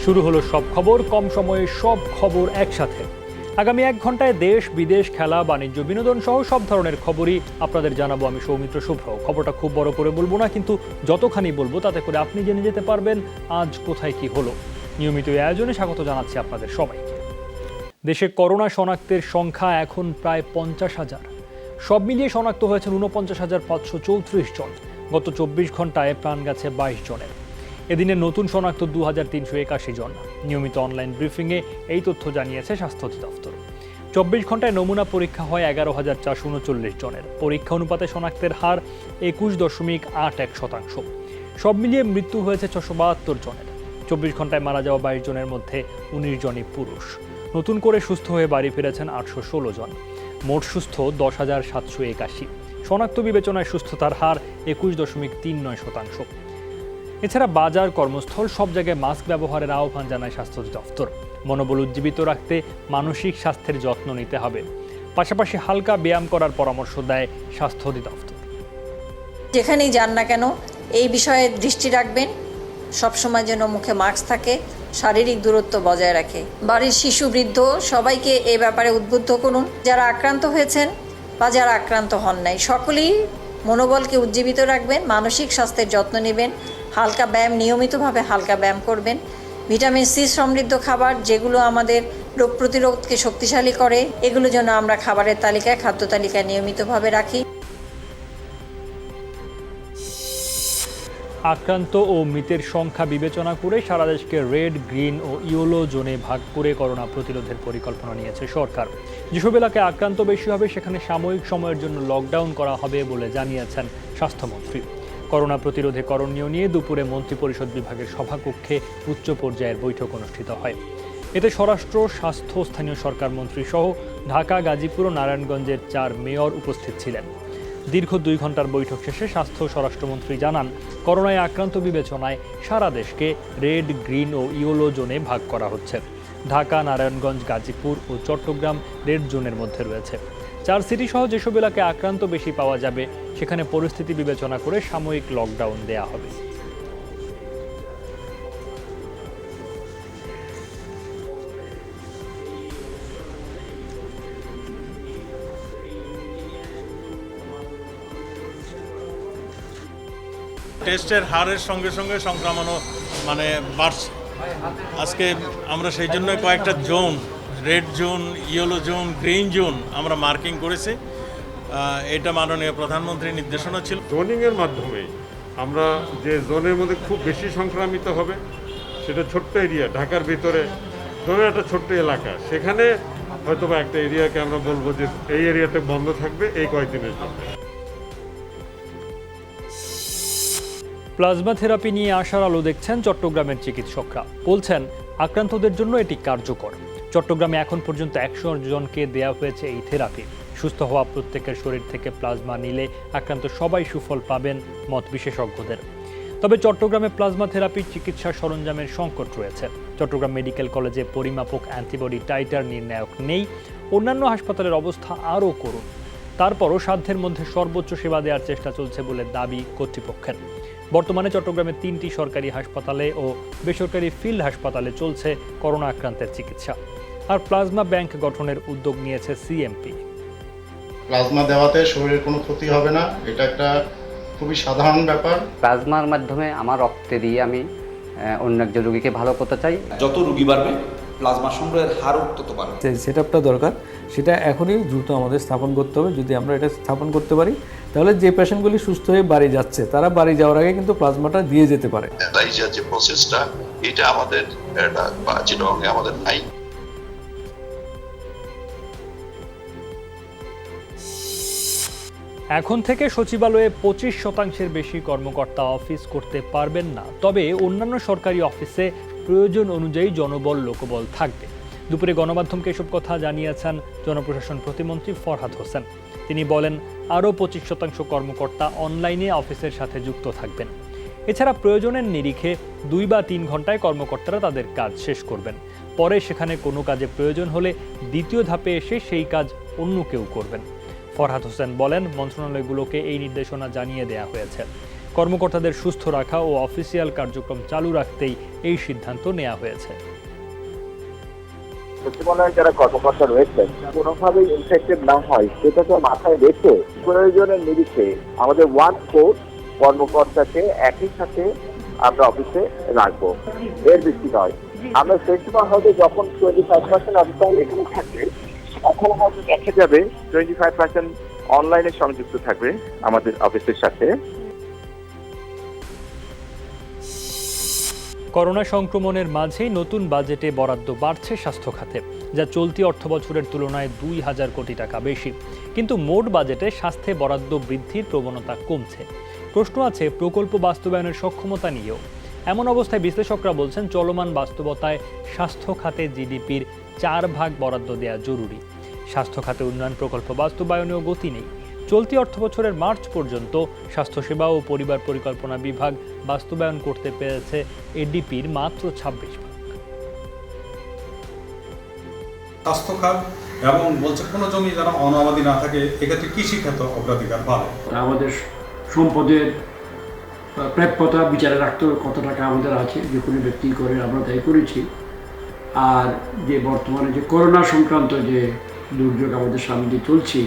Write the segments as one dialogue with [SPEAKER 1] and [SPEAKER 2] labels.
[SPEAKER 1] শুরু হলো সব খবর, কম সময়ে সব খবর একসাথে। আগামী 1 ঘন্টায় দেশ বিদেশ, খেলা, বাণিজ্য, বিনোদন সহ সব ধরনের খবরই আপনাদের জানাবো আমি সৌমিত্র শুভ্র। খবরটা খুব বড় করে বলবো না, কিন্তু যতখানি বলবো তাতে করে আপনি জেনে যেতে পারবেন আজ কোথায় কি হলো। নিয়মিত এই আয়োজনে স্বাগত জানাচ্ছি আপনাদের সবাইকে। দেশে করোনা শনাক্তের সংখ্যা এখন প্রায় 50,000। সব মিলিয়ে শনাক্ত হয়েছেন 49,534 জন। গত 24 ঘন্টায় প্রাণ গেছে 22 জনের। এদিনে নতুন শনাক্ত 2,381 জন। নিয়মিত অনলাইন ব্রিফিংয়ে এই তথ্য জানিয়েছে স্বাস্থ্য অধিদপ্তর। 24 ঘন্টায় নমুনা পরীক্ষা হয় 11,439 জনের। পরীক্ষা অনুপাতে শনাক্তের হার 21.81%। সব মিলিয়ে মৃত্যু হয়েছে 672 জনের। 24 ঘন্টায় মারা যাওয়া 22 জনের মধ্যে 19 জনই পুরুষ। নতুন করে সুস্থ হয়ে বাড়ি ফিরেছেন 816 জন। মোট সুস্থ 10,781। শনাক্ত বিবেচনায় সুস্থতার হার 21.39%। এছাড়া বাজার, কর্মস্থল সব জায়গায় মাস্ক ব্যবহারের আহ্বান জানায় স্বাস্থ্য অধিদপ্তর। মনোবল উজ্জীবিত রাখতে মানসিক স্বাস্থ্যের যত্ন নিতে হবে। পাশাপাশি হালকা ব্যায়াম করার পরামর্শ দেয় স্বাস্থ্য অধিদপ্তর।
[SPEAKER 2] যেখানেই যান না কেন এই বিষয়ে দৃষ্টি রাখবেন। সবসময় যেন মুখে মাস্ক থাকে, শারীরিক দূরত্ব বজায় রাখে। বাড়ির শিশু, বৃদ্ধ সবাইকে এ ব্যাপারে উদ্বুদ্ধ করুন। যারা আক্রান্ত হয়েছেন বা যারা আক্রান্ত হন নাই, সকলেই মনোবলকে উজ্জীবিত রাখবেন, মানসিক স্বাস্থ্যের যত্ন নেবেন, হালকা ব্যায়াম, নিয়মিতভাবে হালকা ব্যায়াম করবেন। ভিটামিন সি সমৃদ্ধ খাবার, যেগুলো আমাদের রোগ প্রতিরোধকে শক্তিশালী করে, এগুলো যেন আমরা খাবারের তালিকায়, খাদ্য তালিকায় নিয়মিতভাবে রাখি।
[SPEAKER 1] আক্রান্ত ও মৃতের সংখ্যা বিবেচনা করে সারা দেশকে রেড, গ্রিন ও ইয়েলো জোনে ভাগ করে করোনা প্রতিরোধের পরিকল্পনা নিয়েছে সরকার। যেসব এলাকায় আক্রান্ত বেশি হবে সেখানে সাময়িক সময়ের জন্য লকডাউন করা হবে বলে জানিয়েছেন স্বাস্থ্যমন্ত্রী। করোনা প্রতিরোধে করণীয় নিয়ে দুপুরে মন্ত্রিপরিষদ বিভাগের সভাকক্ষে উচ্চ পর্যায়ের বৈঠক অনুষ্ঠিত হয়। এতে স্বরাষ্ট্র, স্বাস্থ্য, স্থানীয় সরকার মন্ত্রী সহ ঢাকা, গাজীপুর ও নারায়ণগঞ্জের 4 মেয়র উপস্থিত ছিলেন। দীর্ঘ 2 ঘন্টার বৈঠক শেষে স্বাস্থ্য স্বরাষ্ট্রমন্ত্রী জানান, করোনায় আক্রান্ত বিবেচনায় সারা দেশকে রেড, গ্রিন ও ইয়েলো জোনে ভাগ করা হচ্ছে। ঢাকা, নারায়ণগঞ্জ, গাজীপুর ও চট্টগ্রাম রেড জোনের মধ্যে রয়েছে। 4 সিটি সহ যেসব এলাকায় আক্রান্ত বেশি পাওয়া যাবে সেখানে পরিস্থিতি বিবেচনা করে সাময়িক লকডাউন দেয়া হবে।
[SPEAKER 3] টেস্টের হারের সঙ্গে সঙ্গে সংক্রমণও বাড়ছে। আজকে আমরা সেই জন্য কয়েকটা zone, red zone, yellow zone, green zone আমরা মার্কিং করেছি। এটা মাননীয় প্রধানমন্ত্রীর নির্দেশনা ছিল।
[SPEAKER 4] জোনিংয়ের মাধ্যমে আমরা যে জোনের মধ্যে খুব বেশি সংক্রামিত হবে সেটা ছোট্ট এরিয়া, ঢাকার ভিতরে ধরুন একটা ছোট্ট এলাকা, সেখানে হয়তো বা একটা এরিয়াকে আমরা বলবো যে এই এরিয়াতে বন্ধ থাকবে এই কয়েকদিনের জন্য।
[SPEAKER 1] প্লাজমা থেরাপি নিয়ে আশার আলো দেখছেন চট্টগ্রামের চিকিৎসকরা। বলছেন আক্রান্তদের জন্য এটি কার্যকর। চট্টগ্রামে এখন পর্যন্ত 100 জনকে দেয়া হয়েছে এই থেরাপি। সুস্থ হওয়া প্রত্যেকের শরীর থেকে প্লাজমা নিলে আক্রান্ত সবাই সুফল পাবেন মত বিশেষজ্ঞদের। তবে চট্টগ্রামে প্লাজমা থেরাপির চিকিৎসা সরঞ্জামের সংকট রয়েছে। চট্টগ্রাম মেডিকেল কলেজে পরিমাপক অ্যান্টিবডি টাইটার নির্ণায়ক নেই। অন্যান্য হাসপাতালের অবস্থা আরও করুণ। তারপরও সাধ্যের মধ্যে সর্বোচ্চ সেবা দেওয়ার চেষ্টা চলছে বলে দাবি কর্তৃপক্ষের। বর্তমানে চট্টগ্রামে 3টি সরকারি হাসপাতালে ও বেসরকারি ফিল্ড হাসপাতালে চলছে করোনা আক্রান্তের চিকিৎসা। আর প্লাজমা ব্যাংক গঠনের উদ্যোগ নিয়েছে সিএমপি।
[SPEAKER 5] প্লাজমা দেওয়াতে শরীরের কোনো ক্ষতি হবে না, এটা একটা খুবই সাধারণ ব্যাপার।
[SPEAKER 6] প্লাজমার মাধ্যমে আমার রক্তে দিয়ে আমি অন্য একজন রোগীকে ভালো করতে চাই।
[SPEAKER 7] যত রোগী বাড়বে প্লাজমা সংগ্রহের হারও তত বাড়বে।
[SPEAKER 8] যে সেটআপটা দরকার সেটা এখনই দ্রুত আমাদের স্থাপন করতে হবে। যদি আমরা এটা স্থাপন করতে পারি তাহলে যে পেশেন্টগুলি সুস্থ হয়ে বাড়ি যাচ্ছে তারা বাড়ি যাওয়ার আগে কিন্তু প্লাজমাটা দিয়ে যেতে পারে।
[SPEAKER 9] ডায়ালাইসিস যে প্রসেসটা, এটা আমাদের চিটাগংয়ে আমাদের নাই।
[SPEAKER 1] এখন থেকে সচিবালয়ে 25% বেশি কর্মকর্তা অফিস করতে পারবেন না। তবে অন্যান্য সরকারি অফিসে প্রয়োজন অনুযায়ী জনবল, লোকবল থাকবে। দুপুরে গণমাধ্যমকে এসব কথা জানিয়েছেন জনপ্রশাসন প্রতিমন্ত্রী ফরহাদ হোসেন। তিনি বলেন, আরও 25% কর্মকর্তা অনলাইনে অফিসের সাথে যুক্ত থাকবেন। এছাড়া প্রয়োজনের নিরিখে 2 বা 3 ঘন্টায় কর্মকর্তারা তাদের কাজ শেষ করবেন। পরে সেখানে কোনো কাজে প্রয়োজন হলে দ্বিতীয় ধাপে এসে সেই কাজ অন্য কেউ করবেন। ফরহাদ হোসেন বলেন, মন্ত্রণালয়গুলোকে এই নির্দেশনা জানিয়ে দেওয়া হয়েছে। কর্মকর্তাদের সুস্থ রাখা ও অফিসিয়াল কার্যক্রম চালু রাখতেই এই সিদ্ধান্ত নেওয়া হয়েছে।
[SPEAKER 10] সচিবালয়ে যারা কর্মকর্তা রয়েছেন কোনোভাবেই ইনফেক্টেড না হয় সেটাকে মাথায় রেখে প্রয়োজনের নিরিখে আমাদের 1/4 কর্মকর্তাকে একই সাথে আমরা অফিসে রাখবো, এর বেশি নয়। আমরা সেই সময় হয়তো যখন 25% অফিসার এখানে থাকবে তখন হয়তো দেখা যাবে 25% অনলাইনে সংযুক্ত থাকবে আমাদের অফিসের সাথে।
[SPEAKER 1] করোনা সংক্রমণের মাঝেই নতুন বাজেটে বরাদ্দ বাড়ছে স্বাস্থ্য খাতে, যা চলতি অর্থবছরের তুলনায় 2000 কোটি টাকা বেশি। কিন্তু মোট বাজেটে স্বাস্থ্যে বরাদ্দ বৃদ্ধির প্রবণতা কমছে। প্রশ্ন আছে প্রকল্প বাস্তবায়নের সক্ষমতা নিয়েও। এমন অবস্থায় বিশ্লেষকরা বলছেন চলমান বাস্তবতায় স্বাস্থ্য খাতে জিডিপির 4% বরাদ্দ দেওয়া জরুরি। স্বাস্থ্য খাতে উন্নয়ন প্রকল্প বাস্তবায়নেও গতি নেই। চলতি অর্থবছরের মার্চ পর্যন্ত স্বাস্থ্যসেবা ও পরিবার পরিকল্পনা বিভাগ বাস্তবায়ন করতে পেরেছে এডিপির মাত্র 26%।
[SPEAKER 11] স্বাস্থ্য খাত এবং বলছে কোনো জমি যেন অনাবাদি না থাকে, এক্ষেত্রে কৃষি খাত অগ্রাধিকার পাবে।
[SPEAKER 12] আমাদের সম্পদের প্রাপ্যতা বিচারে রাখতে কত টাকা আমাদের আছে, যে কোনো ব্যক্তি করে আমরা তাই করেছি। আর যে বর্তমানে যে করোনা সংক্রান্ত যে দুর্যোগ আমাদের সামনে দিয়ে চলছে,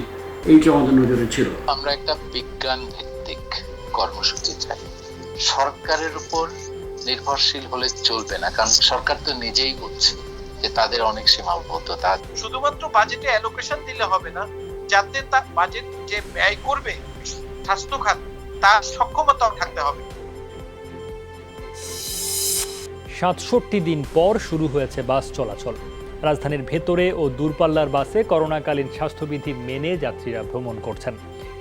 [SPEAKER 12] এইটা আমাদের নজরে ছিল।
[SPEAKER 13] আমরা একটা বিজ্ঞান ভিত্তিক কর্মসূচি চাই, সরকারের উপর নির্ভরশীল হলে চলবে না, কারণ সরকার তো নিজেই বলছে যে তাদের অনেক সীমাবদ্ধতা।
[SPEAKER 14] শুধুমাত্র বাজেটে অ্যালোকেশন দিলে হবে না, যাতে তার বাজেট যে ব্যয় করবে স্বাস্থ্য খাত তার সক্ষমতাও থাকতে হবে।
[SPEAKER 1] 67 দিন পর শুরু হয়েছে বাস চলাচল। রাজধানীর ভেতরে ও দূরপাল্লার বাসে করোনাকালীন স্বাস্থ্যবিধি মেনে যাত্রীরা ভ্রমণ করছেন।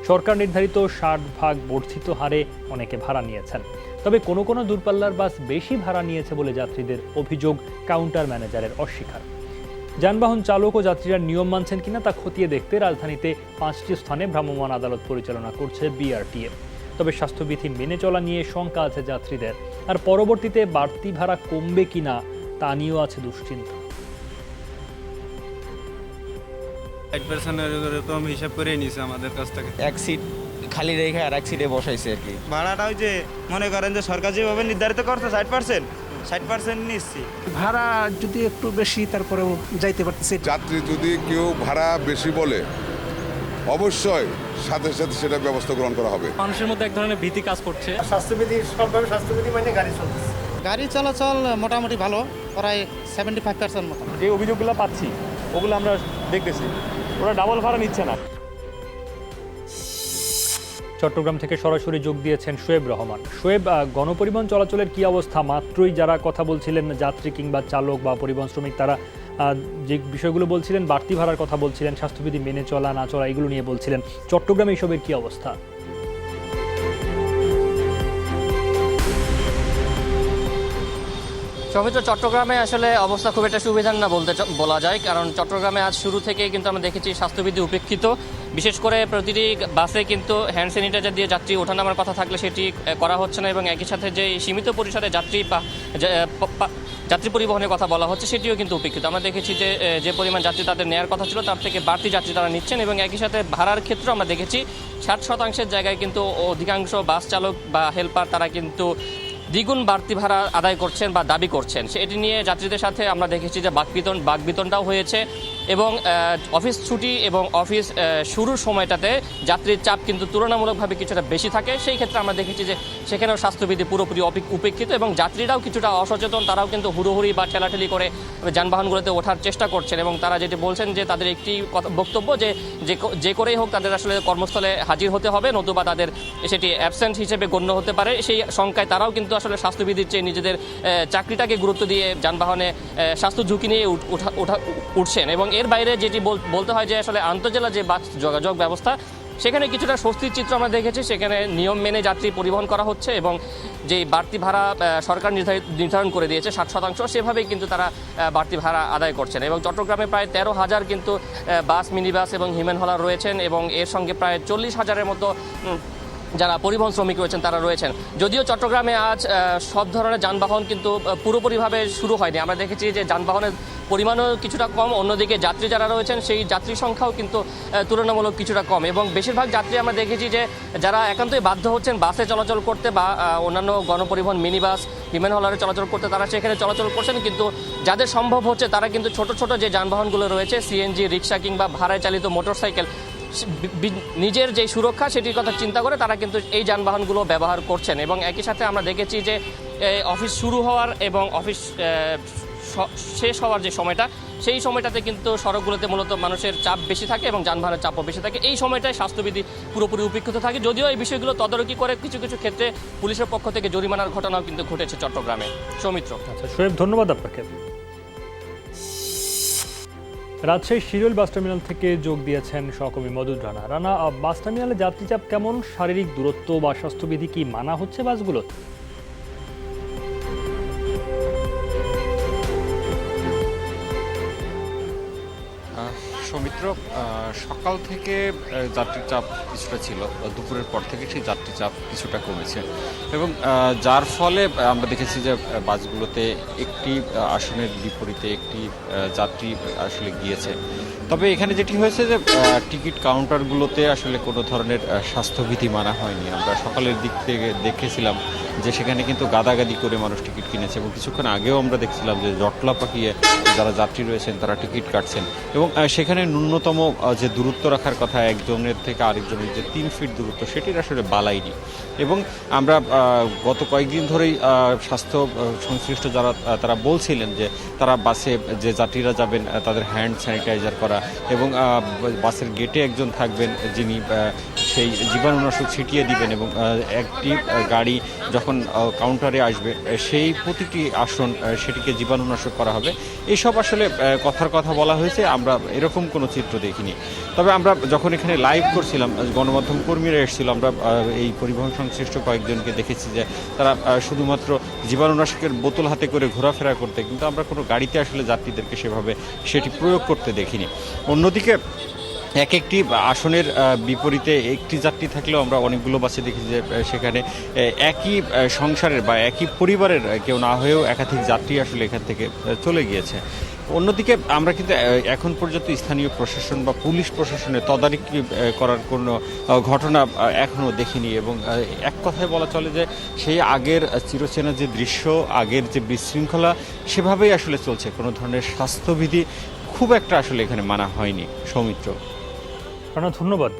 [SPEAKER 1] সরকার নির্ধারিত 60% বর্ধিত হারে অনেকে ভাড়া নিয়েছেন। তবে কোনো কোনো দূরপাল্লার বাস বেশি ভাড়া নিয়েছে বলে যাত্রীদের অভিযোগ, কাউন্টার ম্যানেজারের অস্বীকার। যানবাহন চালক ও যাত্রীরা নিয়ম মানছেন কিনা তা খতিয়ে দেখতে রাজধানীতে 5টি স্থানে ভ্রাম্যমাণ আদালত পরিচালনা করছে বিআরটিএ। তবে স্বাস্থ্যবিধি মেনে চলা নিয়ে শঙ্কা আছে যাত্রীদের, আর পরবর্তীতে বাড়তি ভাড়া কমবে কিনা তা নিয়েও আছে দুশ্চিন্তা।
[SPEAKER 15] হিসাব করে নিয়েছে আমাদের কাছ থেকে,
[SPEAKER 16] এক সিট খালি রেখে আর এক সিটে বসাইছে আর কি।
[SPEAKER 15] ভাড়াটা ওই যে মনে করেন যে সরকার যেভাবে নির্ধারিত করছে 60% নিচ্ছি।
[SPEAKER 17] ভাড়া যদি একটু বেশি তারপরেও যাইতে পারতেছে।
[SPEAKER 18] যাত্রী যদি কেউ ভাড়া বেশি বলে অবশ্যই সাথে সাথে সেটা ব্যবস্থা গ্রহণ করা হবে।
[SPEAKER 1] মানুষের মধ্যে এক ধরনের ভীতি কাজ করছে।
[SPEAKER 17] স্বাস্থ্যবিধি সবভাবে স্বাস্থ্যবিধি মানে গাড়ি চলতেছে।
[SPEAKER 16] গাড়ি চলাচল মোটামুটি ভালো, প্রায় 75% মতো।
[SPEAKER 19] যে অভিযোগগুলো পাচ্ছি ওগুলো আমরা দেখতেছি, ওরা ডাবল ভাড়া নিচ্ছে না।
[SPEAKER 1] চট্টগ্রাম থেকে সরাসরি যোগ দিয়েছেন শোয়েব রহমান। শোয়েব, গণপরিবহন চলাচলের কি অবস্থা? মাত্রই যারা কথা বলছিলেন যাত্রী কিংবা চালক বা পরিবহন শ্রমিক, তারা যে বিষয়গুলো বলছিলেন, বাড়তি ভাড়ার কথা বলছিলেন, স্বাস্থ্যবিধি মেনে চলা না চলা এগুলো নিয়ে বলছিলেন। চট্টগ্রামে এইসবের কি অবস্থা?
[SPEAKER 20] সৌমিত্র, চট্টগ্রামে আসলে অবস্থা খুব একটা সুবিধার না বলা যায়, কারণ চট্টগ্রামে আজ শুরু থেকেই কিন্তু আমরা দেখেছি স্বাস্থ্যবিধি উপেক্ষিত। বিশেষ করে প্রতিটি বাসে কিন্তু হ্যান্ড স্যানিটাইজার দিয়ে যাত্রী ওঠানামার কথা থাকলে সেটি করা হচ্ছে না, এবং একই সাথে যে সীমিত পরিসরে যাত্রী পরিবহনের কথা বলা হচ্ছে সেটিও কিন্তু উপেক্ষিত। আমরা দেখেছি যে পরিমাণ যাত্রী তাদের নেওয়ার কথা ছিল তার থেকে বাড়তি যাত্রী তারা নিচ্ছেন, এবং একই সাথে ভাড়ার ক্ষেত্রে আমরা দেখেছি 60% জায়গায় কিন্তু অধিকাংশ বাস চালক বা হেল্পার তারা কিন্তু দ্বিগুণ বাড়তি ভাড়া আদায় করছেন বা দাবি করছেন। সেটি নিয়ে যাত্রীদের সাথে আমরা দেখেছি যে বাকবিতণ্ডাও হয়েছে, এবং অফিস ছুটি এবং অফিস শুরুর সময়টাতে যাত্রীর চাপ কিন্তু তুলনামূলকভাবে কিছুটা বেশি থাকে। সেই ক্ষেত্রে আমরা দেখেছি যে সেখানেও স্বাস্থ্যবিধি পুরোপুরি উপেক্ষিত, এবং যাত্রীরাও কিছুটা অসচেতন, তারাও কিন্তু হুড়োহুড়ি বা ঠেলাঠেলি করে যানবাহনগুলোতে ওঠার চেষ্টা করছেন, এবং তারা যেটি বলছেন যে তাদের একটি বক্তব্য যে করেই হোক তাদের আসলে কর্মস্থলে হাজির হতে হবে, নতুবা তাদের সেটি অ্যাবসেন্ট হিসেবে গণ্য হতে পারে। সেই শঙ্কায় তারাও কিন্তু আসলে স্বাস্থ্যবিধির চেয়ে নিজেদের চাকরিটাকে গুরুত্ব দিয়ে যানবাহনে স্বাস্থ্য ঝুঁকি নিয়ে উঠছেন। এবং এর বাইরে যেটি বলতে হয় যে আসলে আন্তঃজেলা যে বাস যোগাযোগ ব্যবস্থা, সেখানে কিছুটা স্বস্তির চিত্র আমরা দেখেছি। সেখানে নিয়ম মেনে যাত্রী পরিবহন করা হচ্ছে, এবং যে বাড়তি ভাড়া সরকার নির্ধারণ করে দিয়েছে 60%, সেভাবেই কিন্তু তারা বাড়তি ভাড়া আদায় করছেন। এবং চট্টগ্রামে প্রায় 13,000 কিন্তু বাস, মিনি বাস এবং হিমেন হলার রয়েছেন, এবং এর সঙ্গে প্রায় 40,000-এর মতো যারা পরিবহন শ্রমিক রয়েছেন তারা রয়েছেন। যদিও চট্টগ্রামে আজ সব ধরনের যানবাহন কিন্তু পুরোপুরিভাবে শুরু হয়নি। আমরা দেখেছি যে যানবাহনের পরিমাণও কিছুটা কম, অন্যদিকে যাত্রী যারা রয়েছেন সেই যাত্রী সংখ্যাও কিন্তু তুলনামূলক কিছুটা কম, এবং বেশিরভাগ যাত্রী আমরা দেখেছি যে যারা একান্তই বাধ্য হচ্ছেন বাসে চলাচল করতে বা অন্যান্য গণপরিবহন মিনি বাস বিমান হলারে চলাচল করতে, তারা সেখানে চলাচল করছেন। কিন্তু যাদের সম্ভব হচ্ছে তারা কিন্তু ছোট ছোট যে যানবাহনগুলো রয়েছে সিএনজি, রিক্সা কিংবা ভাড়ায় চালিত মোটরসাইকেল, নিজের যে সুরক্ষা সেটির কথা চিন্তা করে তারা কিন্তু এই যানবাহনগুলো ব্যবহার করছেন। এবং একই সাথে আমরা দেখেছি যে অফিস শুরু হওয়ার এবং অফিস শেষ হওয়ার যে সময়টা, সেই সময়টাতে কিন্তু সড়কগুলোতে মূলত মানুষের চাপ বেশি থাকে এবং যানবাহনের চাপও বেশি থাকে। এই সময়টায় স্বাস্থ্যবিধি পুরোপুরি উপেক্ষিত থাকে, যদিও এই বিষয়গুলো তদারকি করে কিছু কিছু ক্ষেত্রে পুলিশের পক্ষ থেকে জরিমানার ঘটনাও কিন্তু ঘটেছে চট্টগ্রামে। সৌমিত্র।
[SPEAKER 1] আচ্ছা শোয়েব, ধন্যবাদ আপনাকে। রাজশাহী শিরোল বাস টার্মিনাল থেকে যোগ দিয়েছেন সহকর্মী মদুদ রানা। রানা, বাস টার্মিনালে যাত্রী চাপ কেমন? শারীরিক দূরত্ব বা স্বাস্থ্যবিধি কি মানা হচ্ছে বাসগুলোতে?
[SPEAKER 21] সৌমিত্র, সকাল থেকে যাত্রীর চাপ কিছুটা ছিল, দুপুরের পর থেকে সেই যাত্রী চাপ কিছুটা কমেছে এবং যার ফলে আমরা দেখেছি যে বাসগুলোতে একটি আসনের বিপরীতে একটি যাত্রী আসলে গিয়েছে। তবে এখানে যেটি হয়েছে যে টিকিট কাউন্টারগুলোতে আসলে কোনো ধরনের স্বাস্থ্যবিধি মানা হয়নি। আমরা সকালের দিক থেকে দেখেছিলাম যে সেখানে কিন্তু গাদাগাদি করে মানুষ টিকিট কিনেছে এবং কিছুক্ষণ আগেও আমরা দেখছিলাম যে জটলা পাকিয়ে যারা যাত্রী রয়েছেন তারা টিকিট কাটছেন এবং সেখানে ন্যূনতম যে দূরত্ব রাখার কথা একজনের থেকে আরেকজনের যে 3 ফিট দূরত্ব, সেটির আসলে বালাইনি। এবং আমরা গত কয়েকদিন ধরেই স্বাস্থ্য সংশ্লিষ্ট যারা তারা বলছিলেন যে তারা বাসে যে যাত্রীরা যাবেন তাদের হ্যান্ড স্যানিটাইজার করা এবং বাসের গেটে একজন থাকবেন যিনি সেই জীবাণুনাশক ছিটিয়ে দিবেন এবং একটি গাড়ি যখন কাউন্টারে আসবে সেই প্রতিটি আসন সেটিকে জীবাণুনাশক করা হবে। এইসব আসলে কথার কথা বলা হয়েছে, আমরা এরকম কোনো চিত্র দেখিনি। তবে আমরা যখন এখানে লাইভ করছিলাম, গণমাধ্যম কর্মীরা এসেছিল, আমরা এই পরিবহন সংশ্লিষ্ট কয়েকজনকে দেখেছি যে তারা শুধুমাত্র জীবাণুনাশকের বোতল হাতে করে ঘোরাফেরা করতে, কিন্তু আমরা কোনো গাড়িতে আসলে যাত্রীদেরকে সেভাবে সেটি প্রয়োগ করতে দেখিনি। অন্যদিকে এক একটি আসনের বিপরীতে একটি যাত্রী থাকলেও আমরা অনেকগুলো বাসে দেখি যে সেখানে একই সংসারের বা একই পরিবারের কেউ না হয়েও একাধিক যাত্রী আসলে এখান থেকে চলে গিয়েছে। অন্যদিকে আমরা কিন্তু এখন পর্যন্ত স্থানীয় প্রশাসন বা পুলিশ প্রশাসনের তদারকি করার কোনো ঘটনা এখনও দেখিনি এবং এক কথায় বলা চলে যে সেই আগের চিরচেনা যে দৃশ্য, আগের যে বিশৃঙ্খলা সেভাবেই আসলে চলছে। কোনো ধরনের স্বাস্থ্যবিধি খুব একটা আসলে এখানে মানা হয়নি। সৌমিত্র।
[SPEAKER 1] ধন্যবাদ।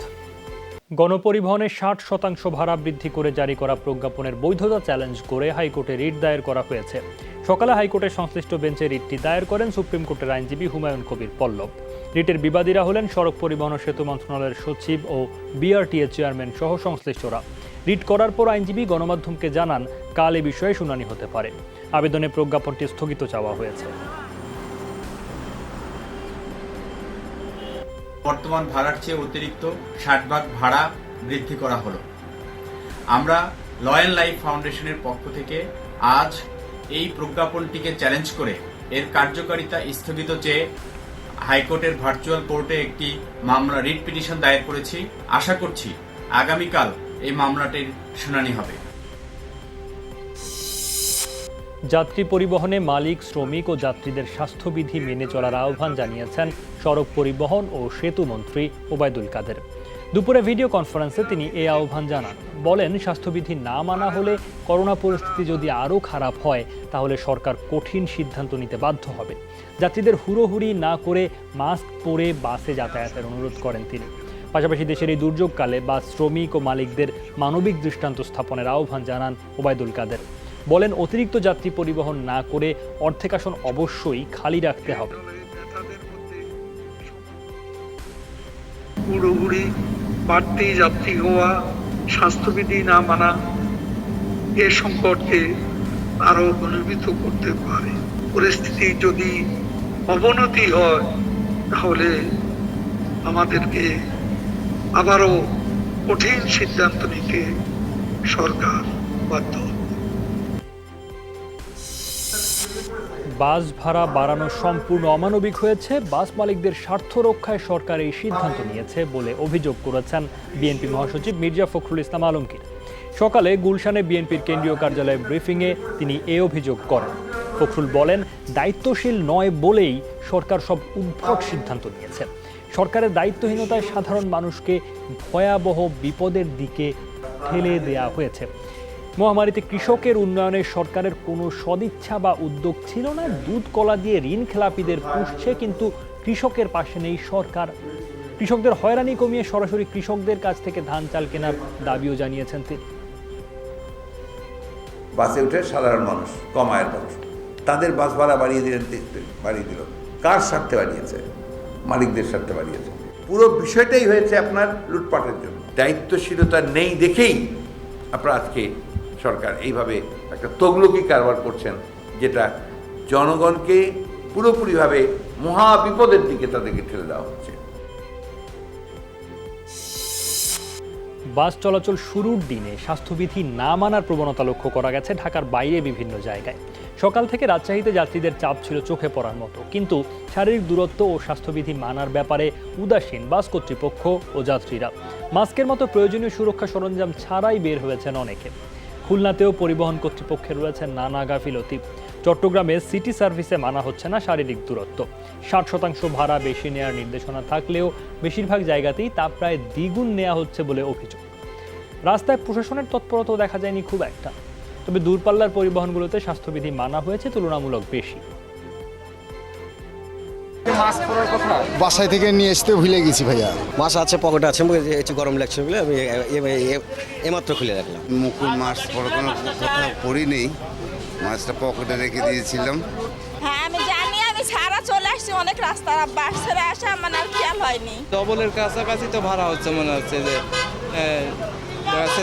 [SPEAKER 1] গণপরিবহনের 60% ভাড়া বৃদ্ধি করে জারি করা প্রজ্ঞাপনের বৈধতা চ্যালেঞ্জ করে হাইকোর্টে রিট দায়ের করা হয়েছে। সকালে হাইকোর্টের সংশ্লিষ্ট বেঞ্চে রিটটি দায়ের করেন সুপ্রিম কোর্টের আইনজীবী হুমায়ুন কবির পল্লব। রিটের বিবাদীরা হলেন সড়ক পরিবহন ও সেতু মন্ত্রণালয়ের সচিব ও বিআরটিএ চেয়ারম্যান সহ সংশ্লিষ্টরা। রিট করার পর আইনজীবী গণমাধ্যমকে জানান কাল এ বিষয়ে শুনানি হতে পারে। আবেদনে প্রজ্ঞাপনটি স্থগিত চাওয়া হয়েছে।
[SPEAKER 22] বর্তমান ভাড়ার চেয়ে অতিরিক্ত 60 ভাড়া বৃদ্ধি করা হলো। আমরা ল অ্যান্ড লাইফ ফাউন্ডেশনের পক্ষ থেকে আজ এই প্রজ্ঞাপনটিকে চ্যালেঞ্জ করে এর কার্যকারিতা স্থগিত চেয়ে হাইকোর্টের ভার্চুয়াল কোর্টে একটি মামলা রিট পিটিশন দায়ের করেছি। আশা করছি আগামীকাল এই মামলাটির শুনানি হবে।
[SPEAKER 1] যাত্রী পরিবহনে মালিক, শ্রমিক ও যাত্রীদের স্বাস্থ্যবিধি মেনে চলার আহ্বান জানিয়েছেন সড়ক পরিবহন ও সেতু মন্ত্রী ওবায়দুল কাদের। দুপুরে ভিডিও কনফারেন্সে তিনি এই আহ্বান জানান। বলেন, স্বাস্থ্যবিধি না মানা হলে করোনা পরিস্থিতি যদি আরও খারাপ হয় তাহলে সরকার কঠিন সিদ্ধান্ত নিতে বাধ্য হবে। যাত্রীদের হুড়োহুড়ি না করে মাস্ক পরে বাসে যাতায়াতের অনুরোধ করেন তিনি। পাশাপাশি দেশের এই দুর্যোগকালে বাস শ্রমিক ও মালিকদের মানবিক দৃষ্টান্ত স্থাপনের আহ্বান জানান ওবায়দুল কাদের। বলেন, অতিরিক্ত যাত্রী পরিবহন না করে অর্ধেক আসন অবশ্যই খালি রাখতে হবে।
[SPEAKER 23] হুড়োহুড়ি, বাড়তি যাত্রী হওয়া, স্বাস্থ্যবিধি না মানা এ সংকটকে আরো ঘনীভূত করতে পারে। পরিস্থিতি যদি অবনতি হয় তাহলে আমাদেরকে আবারও কঠিন সিদ্ধান্ত নিতে সরকার বাধ্য।
[SPEAKER 1] বাস ভাড়া বাড়ানো সম্পূর্ণ অমানবিক হয়েছে। বাস মালিকদের স্বার্থ রক্ষায় সরকার এই সিদ্ধান্ত নিয়েছে বলে অভিযোগ করেছেন বিএনপি মহাসচিব মির্জা ফখরুল ইসলাম আলমগীর। সকালে গুলশানে বিএনপির কেন্দ্রীয় কার্যালয়ে ব্রিফিংয়ে তিনি এ অভিযোগ করেন। ফখরুল বলেন, দায়িত্বশীল নয় বলেই সরকার সব উদ্ভট সিদ্ধান্ত নিয়েছে। সরকারের দায়িত্বহীনতায় সাধারণ মানুষকে ভয়াবহ বিপদের দিকে ঠেলে দেয়া হয়েছে। মহামারীতে কৃষকের উন্নয়নে সরকারের কোনো সদিচ্ছা বা উদ্যোগ ছিল না। দুধ কলা দিয়ে ঋণ খেলাপিদের পুষছে, কিন্তু কৃষকের পাশে নেই সরকার। কৃষকদের হয়রানি কমিয়ে সরাসরি কৃষকদের কাছ থেকে ধান চাল কেনার দাবিও জানিয়েছেন তিনি।
[SPEAKER 2] বাসে উঠে সাধারণ মানুষ, কম আয়ের মানুষ, তাদের বাস ভাড়া বাড়িয়ে দিল। কার স্বার্থে বাড়িয়েছে? মালিকদের স্বার্থে বাড়িয়েছে। পুরো বিষয়টাই হয়েছে আপনার লুটপাটের জন্য। দায়িত্বশীলতা নেই দেখেই আপনার আজকে সরকার এইভাবে একটা তগলকি কারবার করছেন, যেটা জনগণকে পুরোপুরিভাবে মহা বিপদের দিকে তাদেরকে ঠেলে দেওয়া হচ্ছে।
[SPEAKER 1] বাস চলাচল শুরুর দিনে স্বাস্থ্যবিধি না মানার প্রবণতা লক্ষ্য করা গেছে ঢাকার বাইরে বিভিন্ন জায়গায়। সকাল থেকে রাজশাহীতে যাত্রীদের চাপ ছিল চোখে পড়ার মতো, কিন্তু শারীরিক দূরত্ব ও স্বাস্থ্যবিধি মানার ব্যাপারে উদাসীন বাস কর্তৃপক্ষ ও যাত্রীরা। মাস্কের মতো প্রয়োজনীয় সুরক্ষা সরঞ্জাম ছাড়াই বের হয়েছেন অনেকে। খুলনাতেও পরিবহন কর্তৃপক্ষের রয়েছে নানা গাফিলতি। চট্টগ্রামে সিটি সার্ভিসে মানা হচ্ছে না শারীরিক দূরত্ব। 60% ভাড়া বেশি নেওয়ার নির্দেশনা থাকলেও বেশিরভাগ জায়গাতেই তা প্রায় দ্বিগুণ নেওয়া হচ্ছে বলে অভিযোগ। রাস্তায় প্রশাসনের তৎপরতাও দেখা যায়নি খুব একটা, তবে দূরপাল্লার পরিবহনগুলোতে স্বাস্থ্যবিধি মানা হয়েছে তুলনামূলক বেশি।
[SPEAKER 3] বাসায় থেকে নিয়ে আসতে ভুলে গেছি ভাইয়া। মাছ আছে, পকেটে আছে, একটু গরম লাগছে বলে আমি এইমাত্র খুলে রাখলাম।
[SPEAKER 4] মুকুল মাছ পরে কোনো কথা পড়িনি, মাছটা পকেটে রেখে দিয়েছিলাম।
[SPEAKER 24] হ্যাঁ আমি জানি, আমি সারা চলে আসছি অনেক রাস্তা, বাস ছেড়ে আসা আমার আর খেয়াল হয়নি।
[SPEAKER 25] ডবলের কাছাকাছি তো ভাড়া হচ্ছে মনে হচ্ছে, যে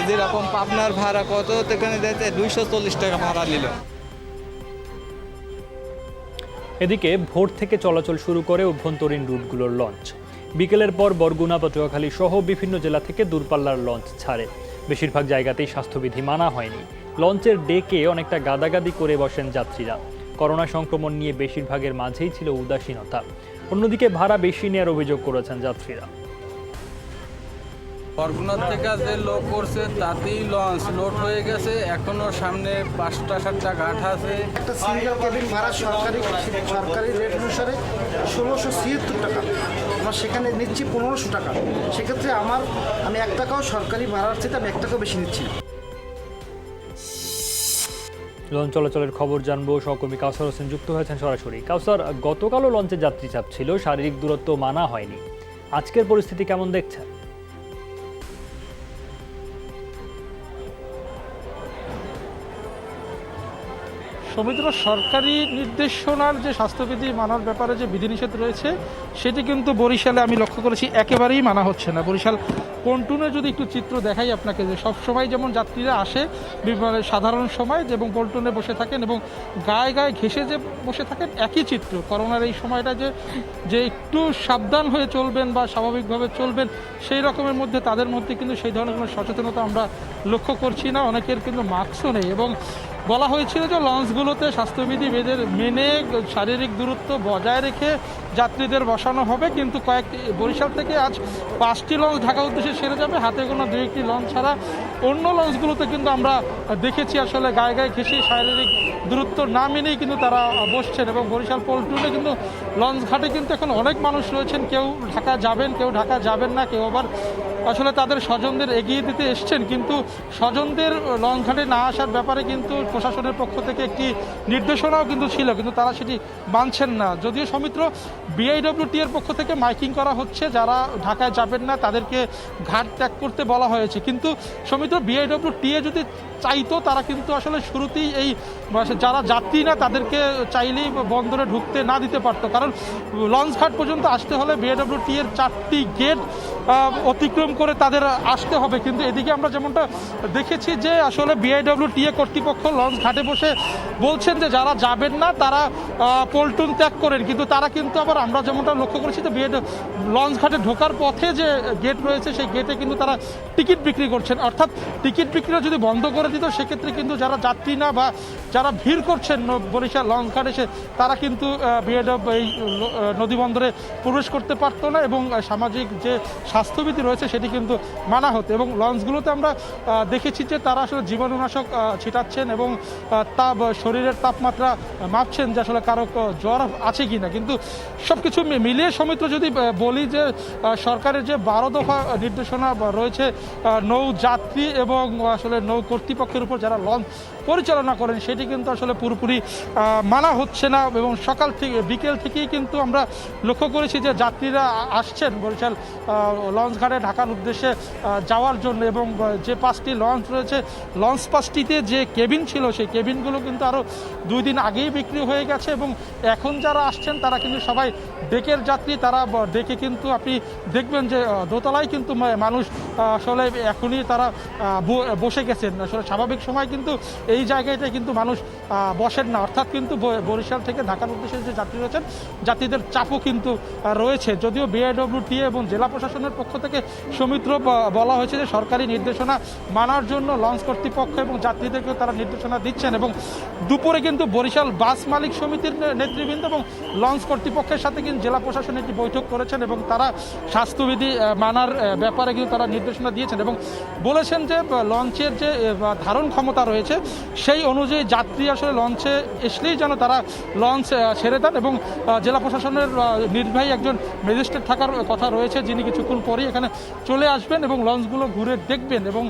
[SPEAKER 25] যেরকম পাবনার ভাড়া কত, এখানে 240 টাকা ভাড়া নিল।
[SPEAKER 1] এদিকে ভোর থেকে চলাচল শুরু করে অভ্যন্তরীণ রুটগুলোর লঞ্চ। বিকেলের পর বরগুনা, পটুয়াখালী সহ বিভিন্ন জেলা থেকে দূরপাল্লার লঞ্চ ছাড়ে। বেশিরভাগ জায়গাতেই স্বাস্থ্যবিধি মানা হয়নি। লঞ্চের ডেকে অনেকটা গাদাগাদি করে বসেন যাত্রীরা। করোনা সংক্রমণ নিয়ে বেশিরভাগের মাঝেই ছিল উদাসীনতা। অন্যদিকে ভাড়া বেশি নেওয়ার অভিযোগ করেছেন যাত্রীরা।
[SPEAKER 25] বরগুনার থেকে যে লোড করছে তাতেই লঞ্চ লোড হয়ে গেছে, এখনো সামনে 5টা-7টা ঘাট আছে।
[SPEAKER 17] একটা সিঙ্গেল কেবিন ভাড়া সরকারি রেট অনুসারে 1676 টাকা, আমরা সেখানে নিচ্ছি 1500 টাকা। সেক্ষেত্রে আমি 1 টাকাও সরকারি ভাড়ার চেয়ে আমি 1 টাকাও বেশি নিচ্ছি।
[SPEAKER 1] লঞ্চ চলাচলের খবর জানবো, সহকর্মী কাউসার হোসেন যুক্ত হয়েছেন সরাসরি। কাউসার, গতকালও লঞ্চে যাত্রী চাপ ছিল, শারীরিক দূরত্ব মানা হয়নি। আজকের পরিস্থিতি কেমন দেখছেন?
[SPEAKER 26] সৌমিত্র, সরকারি নির্দেশনার যে স্বাস্থ্যবিধি মানার ব্যাপারে যে বিধিনিষেধ রয়েছে সেটি কিন্তু বরিশালে আমি লক্ষ্য করেছি একেবারেই মানা হচ্ছে না। বরিশাল পন্টুনে যদি একটু চিত্র দেখাই আপনাকে, যে সবসময় যেমন যাত্রীরা আসে সাধারণ সময় এবং পন্টুনে বসে থাকেন এবং গায়ে গায়ে ঘেঁষে যে বসে থাকেন, একই চিত্র করোনার এই সময়টা যে একটু সাবধান হয়ে চলবেন বা স্বাভাবিকভাবে চলবেন, সেই রকমের মধ্যে তাদের মধ্যে কিন্তু সেই ধরনের কোনো সচেতনতা আমরা লক্ষ্য করছি না। অনেকের কিন্তু মাস্কও নেই এবং বলা হয়েছিল যে লঞ্চগুলোতে স্বাস্থ্যবিধি মেনে শারীরিক দূরত্ব বজায় রেখে যাত্রীদের বসানো হবে, কিন্তু বরিশাল থেকে আজ 5টি লঞ্চ ঢাকা উদ্দেশ্যে সেরে যাবে। হাতে কোনো 2-1টি লঞ্চ ছাড়া অন্য লঞ্চগুলোতে কিন্তু আমরা দেখেছি আসলে গায়ে গায়ে ঘেঁষে শারীরিক দূরত্ব না মেনেই কিন্তু তারা বসছেন। এবং বরিশাল পল্টনে কিন্তু লঞ্চ ঘাটে কিন্তু এখন অনেক মানুষ রয়েছেন, কেউ ঢাকা যাবেন, কেউ ঢাকা যাবেন না, কেউ আবার আসলে তাদের স্বজনদের এগিয়ে দিতে এসছেন, কিন্তু স্বজনদের লঞ্চ ঘাটে না আসার ব্যাপারে কিন্তু প্রশাসনের পক্ষ থেকে একটি নির্দেশনাও কিন্তু ছিল, কিন্তু তারা সেটি মানছেন না। যদিও সৌমিত্র, বিআইডব্লিউটি এর পক্ষ থেকে মাইকিং করা হচ্ছে, যারা ঢাকায় যাবেন না তাদেরকে ঘাট ত্যাগ করতে বলা হয়েছে, কিন্তু সৌমিত্র বিআইডব্লিউটি যদি চাইতো তারা কিন্তু আসলে শুরুতেই এই যারা যাত্রী না তাদেরকে চাইলেই বন্দরে ঢুকতে না দিতে পারতো, কারণ লঞ্চ ঘাট পর্যন্ত আসতে হলে বিআইডব্লিউটি এর 4টি গেট অতিক্রম করে তাদের আসতে হবে, কিন্তু এদিকে আমরা যেমনটা দেখেছি যে আসলে বিআইডব্লিউটিএ কর্তৃপক্ষ লঞ্চ ঘাটে বসে বলছেন যে যারা যাবেন না তারা পল্টন ত্যাগ করেন, কিন্তু তারা কিন্তু আবার আমরা যেমনটা লক্ষ্য করেছি যে লঞ্চ ঘাটে ঢোকার পথে যে গেট রয়েছে সেই গেটে কিন্তু তারা টিকিট বিক্রি করছেন। অর্থাৎ টিকিট বিক্রিটা যদি বন্ধ করে দিত সেক্ষেত্রে কিন্তু যারা যাত্রী না বা যারা ভিড় করছেন বরিশাল লঞ্চ ঘাটে এসে তারা কিন্তু এই নদীবন্দরে প্রবেশ করতে পারতো না এবং সামাজিক যে স্বাস্থ্যবিধি রয়েছে সেটি কিন্তু মানা হতো। এবং লঞ্চগুলোতে আমরা দেখেছি যে তারা আসলে জীবাণুনাশক ছিটাচ্ছেন এবং শরীরের তাপমাত্রা মাপছেন যে আসলে কারো জ্বর আছে কি না। কিন্তু সব কিছু মিলিয়ে সৌমিত্র যদি বলি যে সরকারের যে 12 দফা নির্দেশনা রয়েছে নৌ যাত্রী এবং আসলে নৌ কর্তৃপক্ষের উপর যারা লঞ্চ পরিচালনা করেন সেটি কিন্তু আসলে পুরোপুরি মানা হচ্ছে না। এবং সকাল থেকে বিকেল থেকেই কিন্তু আমরা লক্ষ্য করেছি যে যাত্রীরা আসছেন বরিশাল লঞ্চ ঘাটে ঢাকার উদ্দেশ্যে যাওয়ার জন্য এবং যে 5টি লঞ্চ রয়েছে লঞ্চ 5টিতে যে কেবিন ছিল সেই কেবিনগুলো কিন্তু আরও 2 দিন আগেই বিক্রি হয়ে গেছে এবং এখন যারা আসছেন তারা কিন্তু সবাই ডেকের যাত্রী। তারা ডেকে কিন্তু আপনি দেখবেন যে দোতলায় কিন্তু মানুষ আসলে এখনই তারা বসে গেছেন। আসলে স্বাভাবিক সময় কিন্তু এই জায়গাটায় কিন্তু মানুষ বসেন না, অর্থাৎ কিন্তু বরিশাল থেকে ঢাকার উদ্দেশ্যে যে যাত্রী রয়েছেন যাত্রীদের চাপও কিন্তু রয়েছে। যদিও বিআইডব্লিউটিএ এবং জেলা প্রশাসনের পক্ষ থেকে সৌমিত্র বলা হয়েছে যে সরকারি নির্দেশনা মানার জন্য লঞ্চ কর্তৃপক্ষ এবং যাত্রীদেরকেও তারা নির্দেশনা দিচ্ছেন এবং দুপুরে কিন্তু বরিশাল বাস মালিক সমিতির নেতৃবৃন্দ এবং লঞ্চ কর্তৃপক্ষের সাথে কিন্তু জেলা প্রশাসন একটি বৈঠক করেছেন এবং তারা স্বাস্থ্যবিধি মানার ব্যাপারে কিন্তু তারা নির্দেশনা দিয়েছেন এবং বলেছেন যে লঞ্চের যে ধারণ ক্ষমতা রয়েছে সেই অনুযায়ী যাত্রী আসলে লঞ্চে আসলেই যেন তারা লঞ্চ ছেড়ে দেন এবং জেলা প্রশাসনের নির্বাহী একজন ম্যাজিস্ট্রেট থাকার কথা রয়েছে যিনি কিছুক্ষণ পরেই এখানে চলে আসবেন এবং লঞ্চগুলো ঘুরে দেখবেন এবং